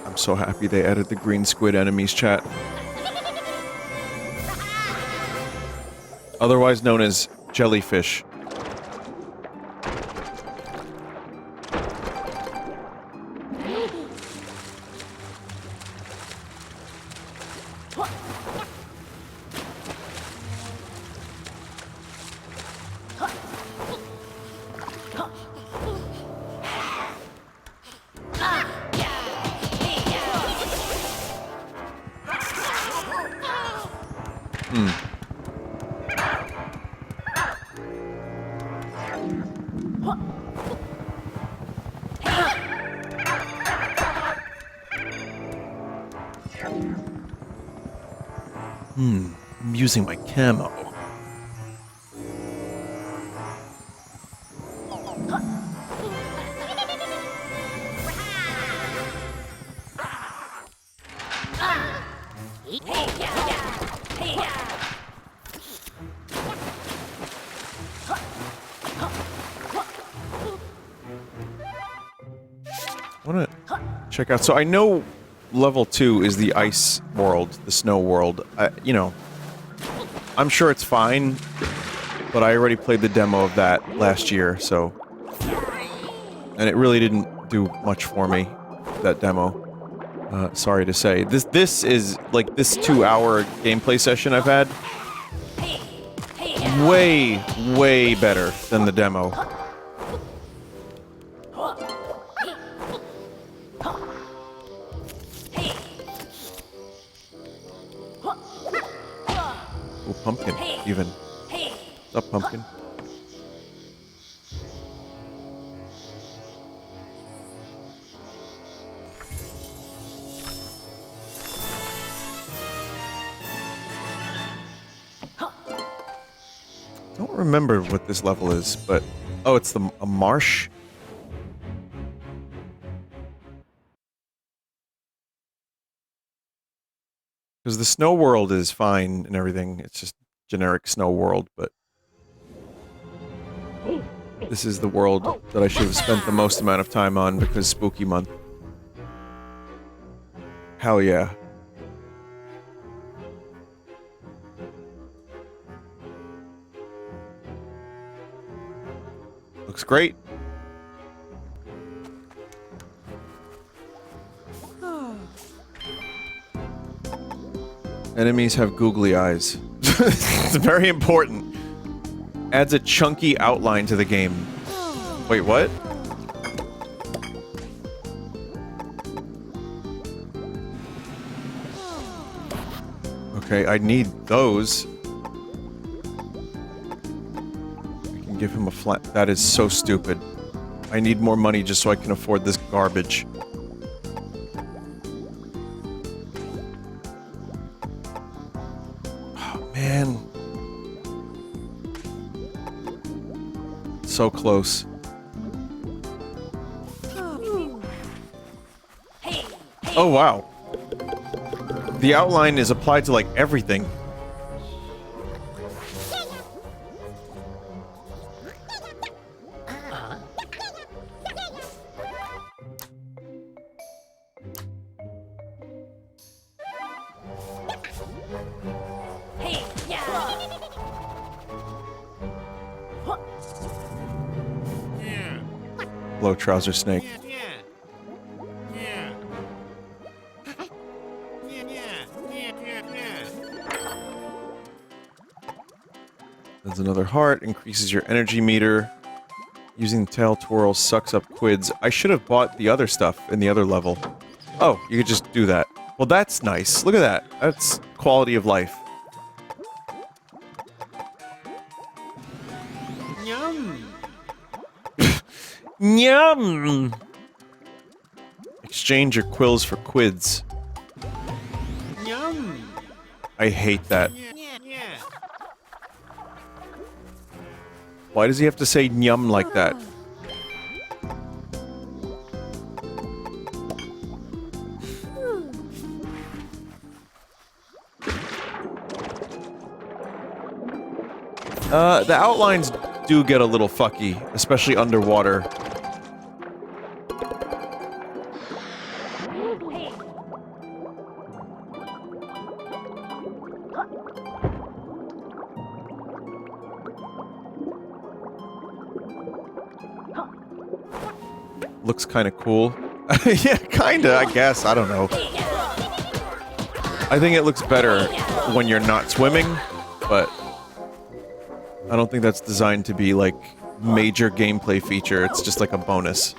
I'm so happy they added the green squid enemies, chat. Otherwise known as jellyfish. I'm using my camo. I want to check out. So I know level 2 is the ice world, the snow world. You know, I'm sure it's fine, but I already played the demo of that last year, so... And it really didn't do much for me, that demo. Sorry to say. This is, like, this 2-hour gameplay session I've had. Way, way better than the demo. Ooh, pumpkin, even. What's up, pumpkin? Don't remember what this level is, but... Oh, it's a marsh? Because the snow world is fine and everything, it's just generic snow world, but... This is the world that I should have spent the most amount of time on because spooky month. Hell yeah. Looks great. Enemies have googly eyes. It's very important. Adds a chunky outline to the game. Wait, what? Okay, I need those. I can give him a flat. That is so stupid. I need more money just so I can afford this garbage. Oh, man. So close. Oh, wow. The outline is applied to, like, everything. Low trouser snake. There's another heart, increases your energy meter. Using the tail twirl sucks up quids. I should have bought the other stuff in the other level. Oh, you could just do that. Well, that's nice. Look at that. That's quality of life. Yum! Yum! Exchange your quills for quids. Yum! I hate that. Yeah. Why does he have to say nyum like that? The outlines do get a little fucky, especially underwater. Looks kind of cool. Yeah, kinda, I guess. I don't know. I think it looks better when you're not swimming, but I don't think that's designed to be, like, major gameplay feature. It's just like a bonus.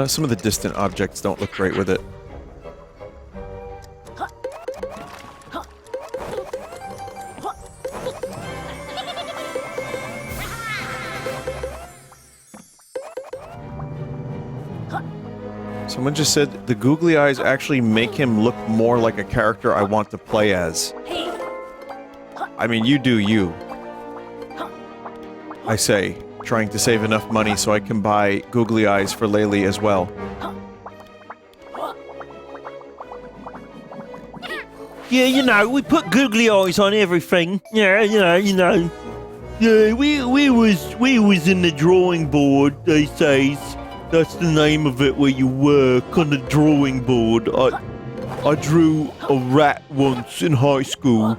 Some of the distant objects don't look great with it. Someone just said the googly eyes actually make him look more like a character I want to play as. I mean, you do you. I say, trying to save enough money so I can buy googly eyes for Laylee as well. Yeah, you know, we put googly eyes on everything. Yeah, you know. Yeah, we was in the drawing board these days. That's the name of it, where you work on the drawing board. I drew a rat once in high school.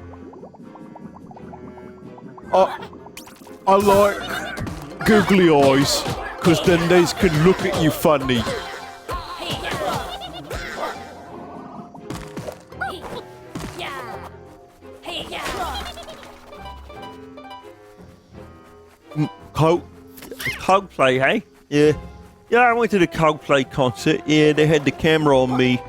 I like googly eyes, cause then they can look at you funny. Coldplay, hey? Yeah. Yeah, I went to the Coldplay concert. Yeah, they had the camera on me.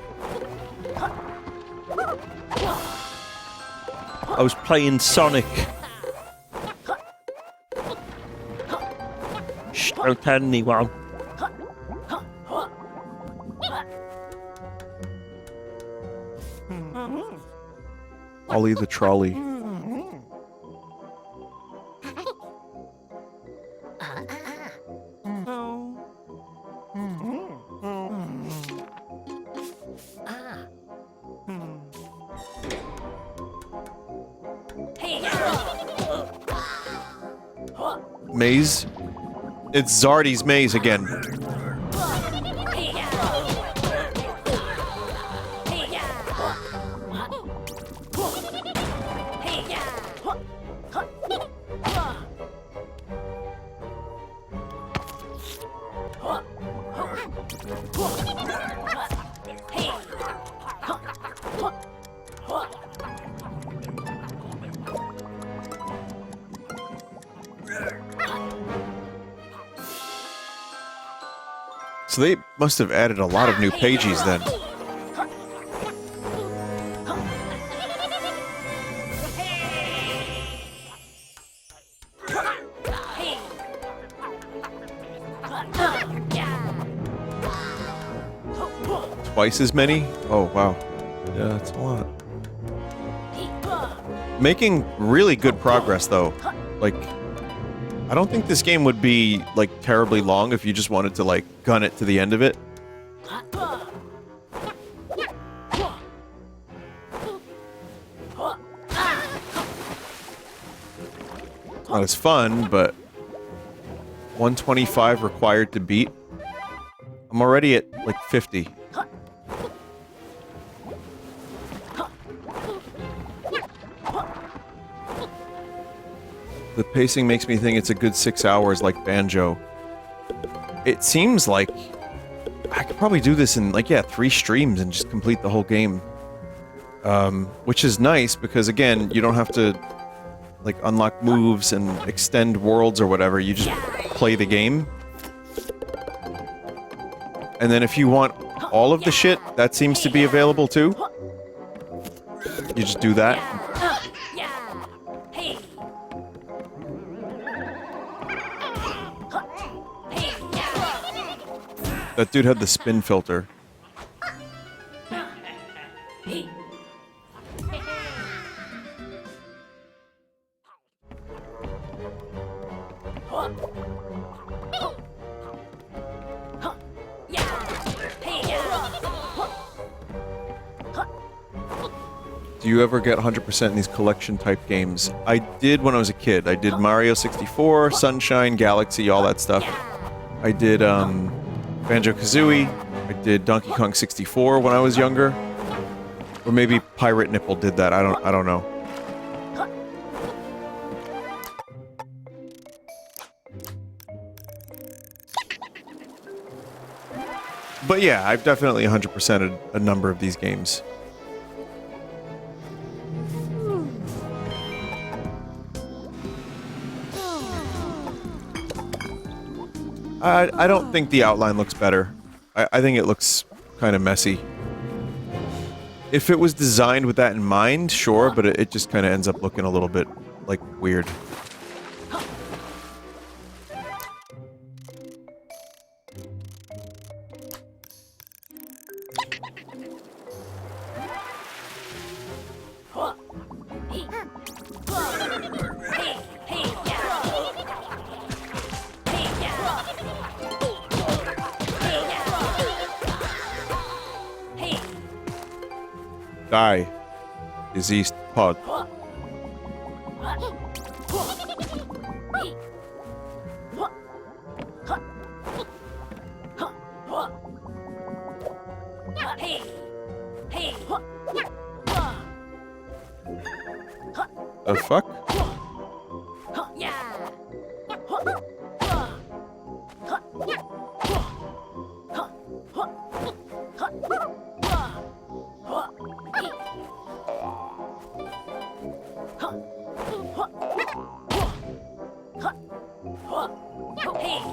I was playing Sonic. Shh, don't tell anyone. Ollie the trolley. Maze? It's Zardy's maze again. So they must have added a lot of new pages then. Twice as many? Oh, wow. Yeah, that's a lot. Making really good progress, though. Like, I don't think this game would be, like, terribly long if you just wanted to, like, gun it to the end of it. Not as fun, but 125 required to beat. I'm already at, like, 50. The pacing makes me think it's a good 6 hours like Banjo. It seems like I could probably do this in, like, yeah, 3 streams and just complete the whole game. Which is nice because, again, you don't have to, like, unlock moves and extend worlds or whatever. You just play the game. And then if you want all of the shit, that seems to be available too. You just do that. That dude had the spin filter. Do you ever get 100% in these collection type games? I did when I was a kid. I did Mario 64, Sunshine, Galaxy, all that stuff. I did Banjo-Kazooie. I did Donkey Kong 64 when I was younger. Or maybe Pirate Nipple did that. I don't know. But yeah, I've definitely 100%ed a number of these games. I don't think the outline looks better. I think it looks kind of messy. If it was designed with that in mind, sure, but it just kind of ends up looking a little bit, like, weird. Die. Diseased pod. The fuck?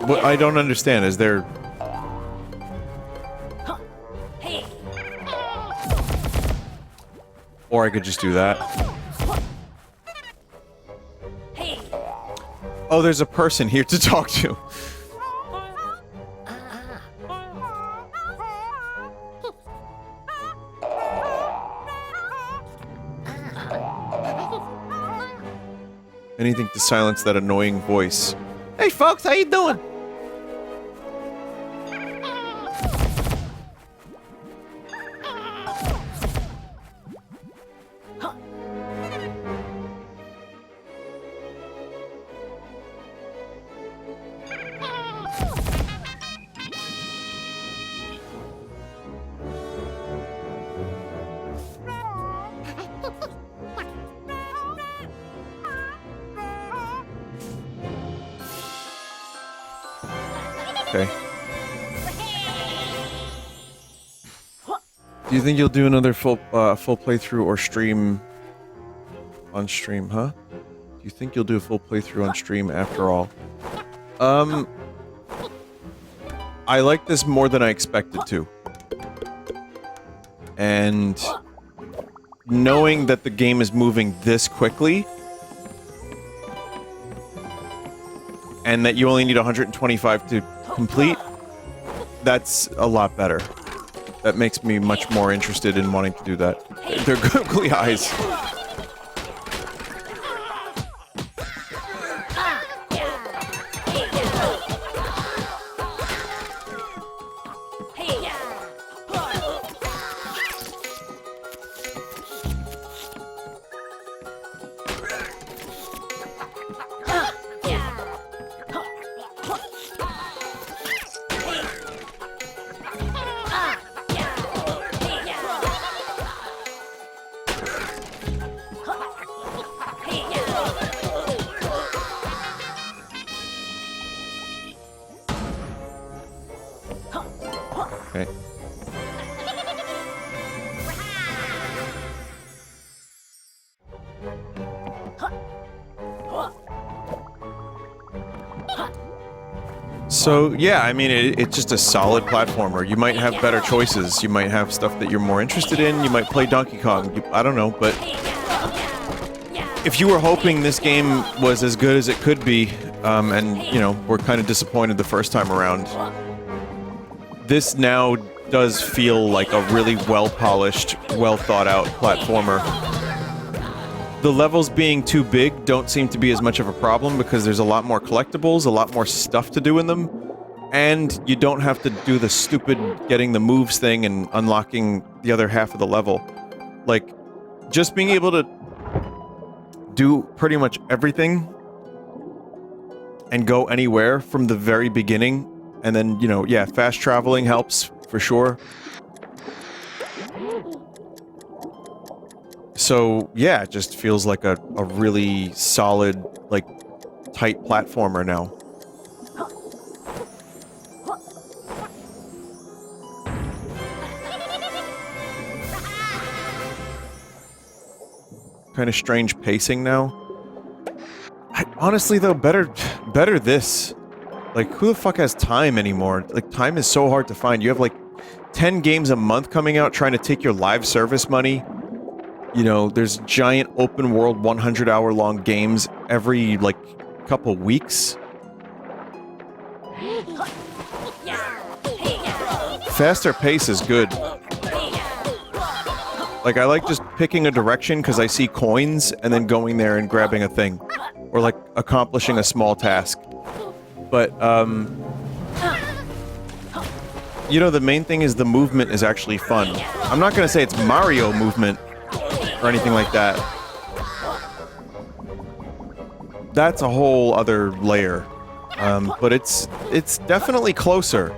What I don't understand is there... Or I could just do that. Oh, there's a person here to talk to. Anything to silence that annoying voice. Hey folks, how you doing? Okay. Do you think you'll do another full playthrough or stream on stream, huh? Do you think you'll do a full playthrough on stream after all? I like this more than I expected to. And knowing that the game is moving this quickly and that you only need 125 to complete, that's a lot better. That makes me much more interested in wanting to do that. They're googly eyes. Okay. So, yeah, I mean, it's just a solid platformer. You might have better choices. You might have stuff that you're more interested in. You might play Donkey Kong. I don't know, but... if you were hoping this game was as good as it could be, and, you know, were kind of disappointed the first time around, this now does feel like a really well-polished, well-thought-out platformer. the levels being too big don't seem to be as much of a problem because there's a lot more collectibles, a lot more stuff to do in them, and you don't have to do the stupid getting the moves thing and unlocking the other half of the level. Like, just being able to do pretty much everything and go anywhere from the very beginning, and then, you know, yeah, fast traveling helps, for sure. So, yeah, it just feels like a really solid, like, tight platformer now. Kind of strange pacing now. Honestly, though, better this. Like, who the fuck has time anymore? Like, time is so hard to find. You have, like, 10 games a month coming out trying to take your live service money. You know, there's giant open world 100-hour long games every, like, couple weeks. Faster pace is good. Like, I like just picking a direction because I see coins and then going there and grabbing a thing. Or, like, accomplishing a small task. But, you know, the main thing is the movement is actually fun. I'm not gonna say it's Mario movement or anything like that. That's a whole other layer. But it's definitely closer.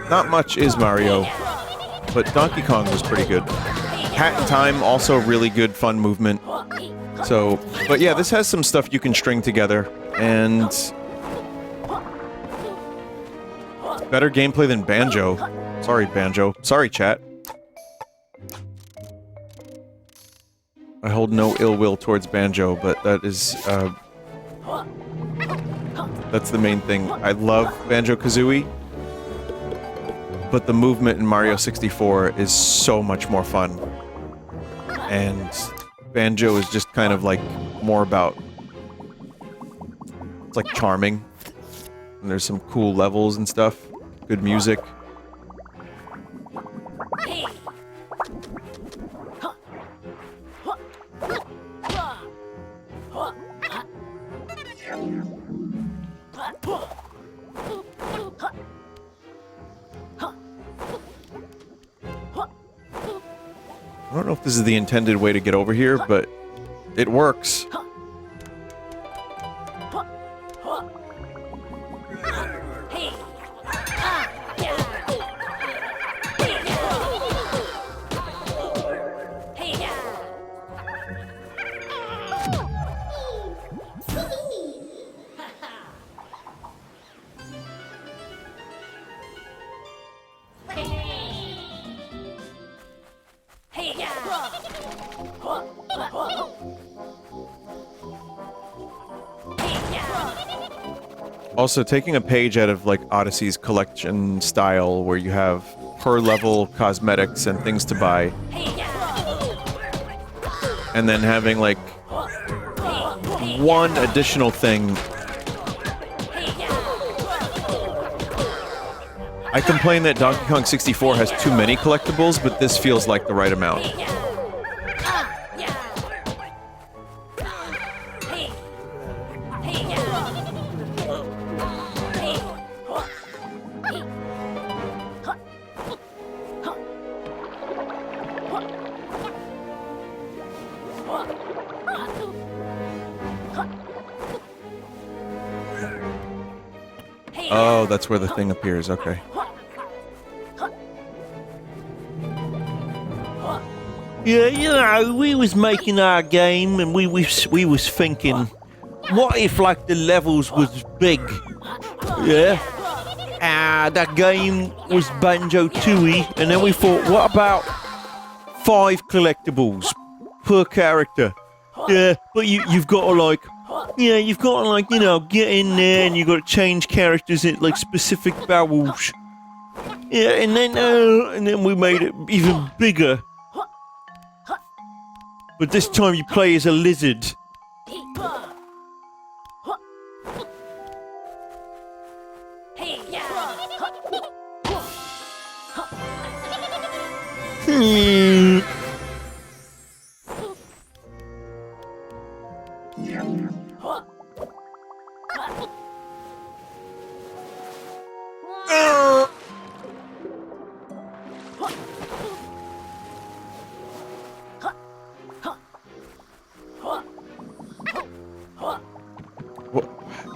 Not much is Mario, but Donkey Kong was pretty good. Hat in Time, also really good, fun movement. So, but yeah, this has some stuff you can string together, and better gameplay than Banjo. Sorry, Banjo. Sorry, chat. I hold no ill will towards Banjo, but that is, that's the main thing. I love Banjo-Kazooie, but the movement in Mario 64 is so much more fun. And Banjo is just kind of like more about, it's like charming, and there's some cool levels and stuff, good music. I don't know if this is the intended way to get over here, but it works. Also, taking a page out of, like, Odyssey's collection style, where you have per-level cosmetics and things to buy, and then having, like, one additional thing. I complain that Donkey Kong 64 has too many collectibles, but this feels like the right amount. Oh, that's where the thing appears, okay. Yeah, you know, we was making our game and we was thinking, what if, like, the levels was big? Yeah? That game was Banjo-Tooie, and then we thought, what about 5 collectibles per character? Yeah, but you've got to, like, yeah, you've got to, like, you know, get in there and you've got to change characters at, like, specific vowels. Yeah, and then we made it even bigger. But this time you play as a lizard.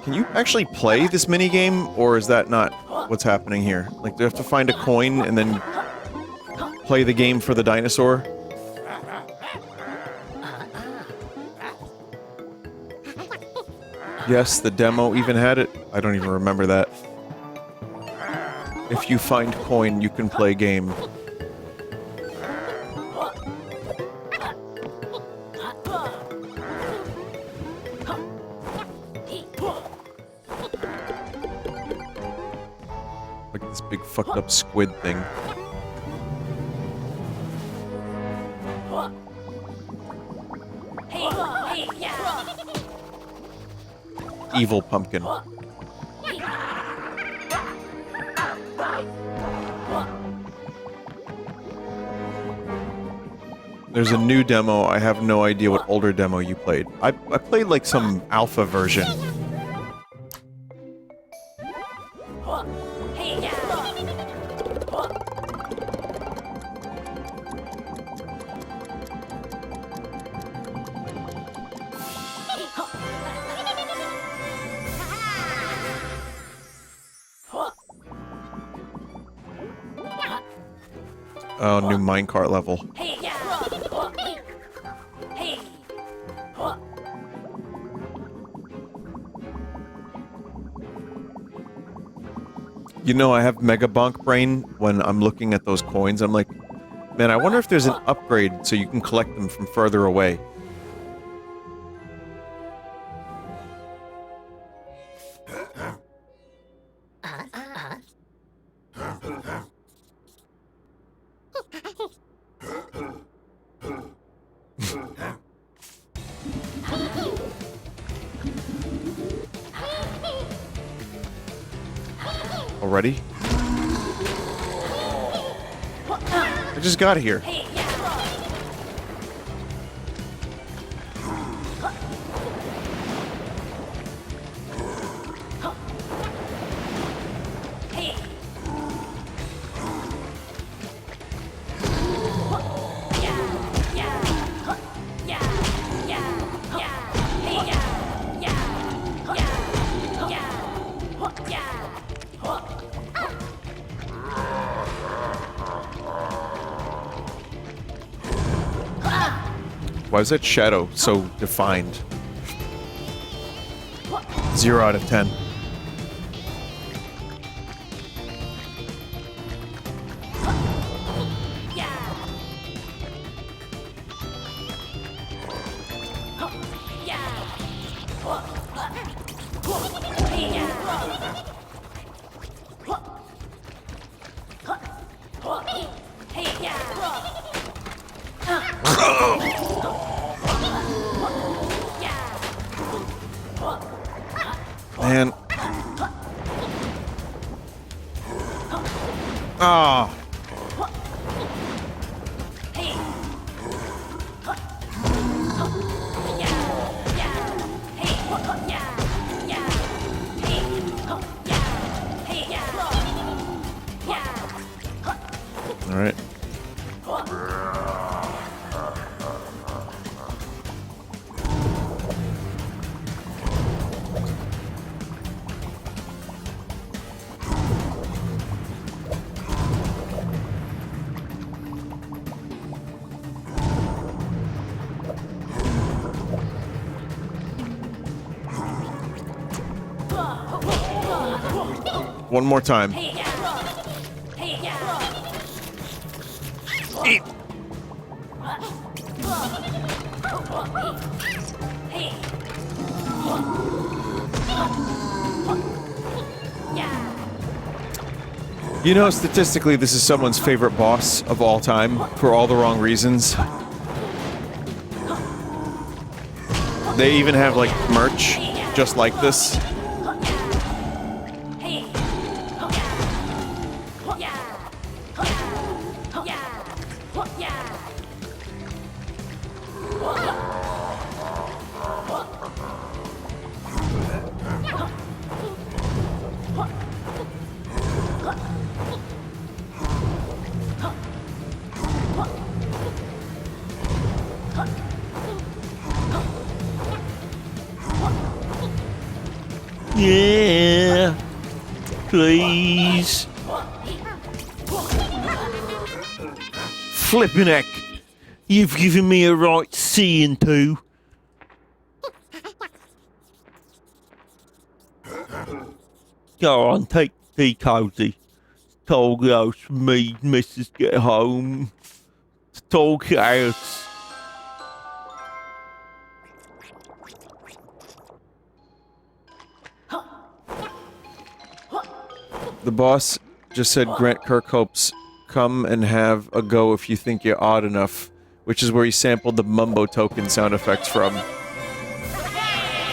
Can you actually play this minigame, or is that not what's happening here? Like, do you have to find a coin and then play the game for the dinosaur? Yes, the demo even had it. I don't even remember that. If you find coin, you can play game. Look at this big fucked up squid thing. Evil pumpkin. There's a new demo. I have no idea what older demo you played. I played like some alpha version. Oh, new minecart level. You know, I have Mega Bonk brain when I'm looking at those coins. I'm like, man, I wonder if there's an upgrade so you can collect them from further away. Already? I just got here. Why is that shadow so defined? 0 out of 10. Man. Ah. All right. One more time. Eat. You know, statistically, this is someone's favorite boss of all time for all the wrong reasons. They even have, like, merch just like this. Yeah. Please. Flippin' heck. You've given me a right seeing to. Go on, take the tea, Cozy. Talk out for me, Mrs. Get home. Talk out. The boss just said Grant Kirkhope's "Come and have a go if you think you're odd enough," which is where he sampled the Mumbo token sound effects from.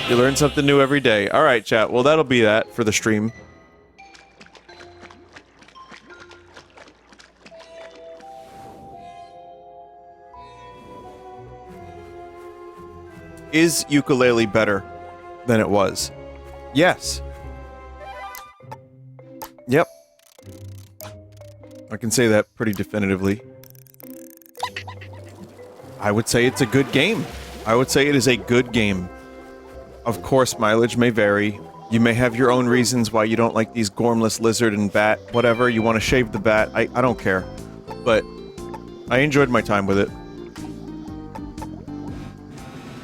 You learn something new every day. Alright, chat. Well, that'll be that for the stream. Is Yooka-Laylee better than it was? Yes. Yep. I can say that pretty definitively. I would say it's a good game. I would say it is a good game. Of course, mileage may vary. You may have your own reasons why you don't like these gormless lizard and bat, whatever. You want to shave the bat. I don't care. But I enjoyed my time with it.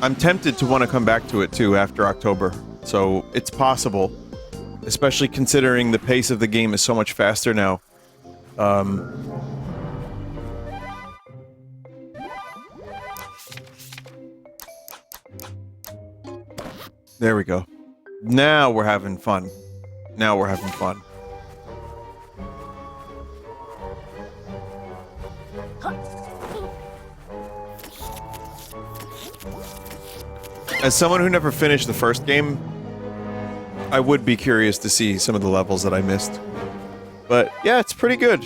I'm tempted to want to come back to it, too, after October. So, it's possible. Especially considering the pace of the game is so much faster now. There we go. Now we're having fun. Now we're having fun. As someone who never finished the first game, I would be curious to see some of the levels that I missed. But, yeah, it's pretty good.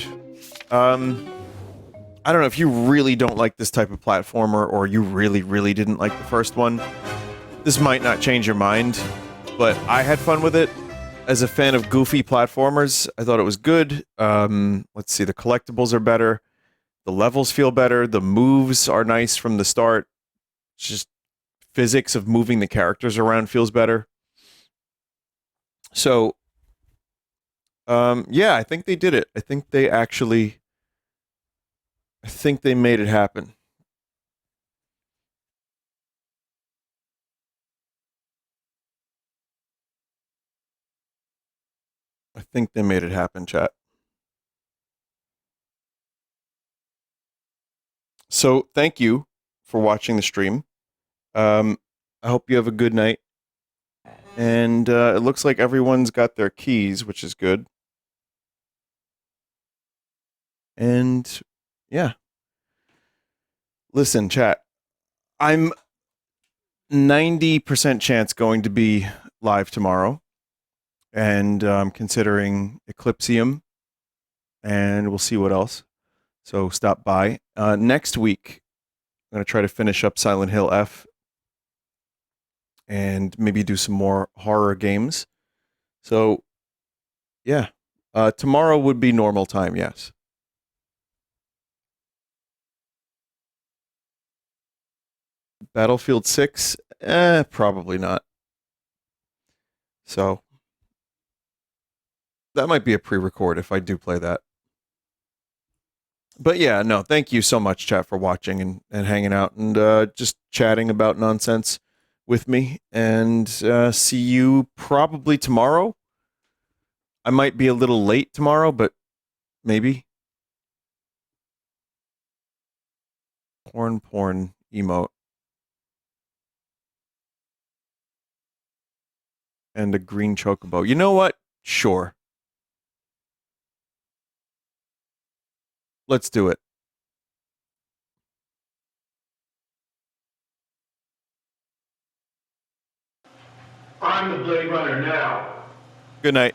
I don't know, if you really don't like this type of platformer, or you really, really didn't like the first one, this might not change your mind, but I had fun with it. As a fan of goofy platformers, I thought it was good. Let's see, the collectibles are better. The levels feel better. The moves are nice from the start. It's just physics of moving the characters around feels better. So, yeah, I think they did it. I think they actually... I think they made it happen. I think they made it happen, chat. So, thank you for watching the stream. I hope you have a good night. And it looks like everyone's got their keys, which is good. And, yeah. Listen, chat. I'm 90% chance going to be live tomorrow. And I'm considering Eclipsium. And we'll see what else. So stop by. Next week, I'm going to try to finish up Silent Hill F. And maybe do some more horror games. So, yeah. Tomorrow would be normal time, yes. Battlefield 6? Probably not. So, that might be a pre-record if I do play that. But yeah, no, thank you so much, chat, for watching and hanging out and just chatting about nonsense with me. And see you probably tomorrow. I might be a little late tomorrow, but maybe. Porn emote. And a green chocobo. You know what? Sure. Let's do it. I'm the Blade Runner now. Good night.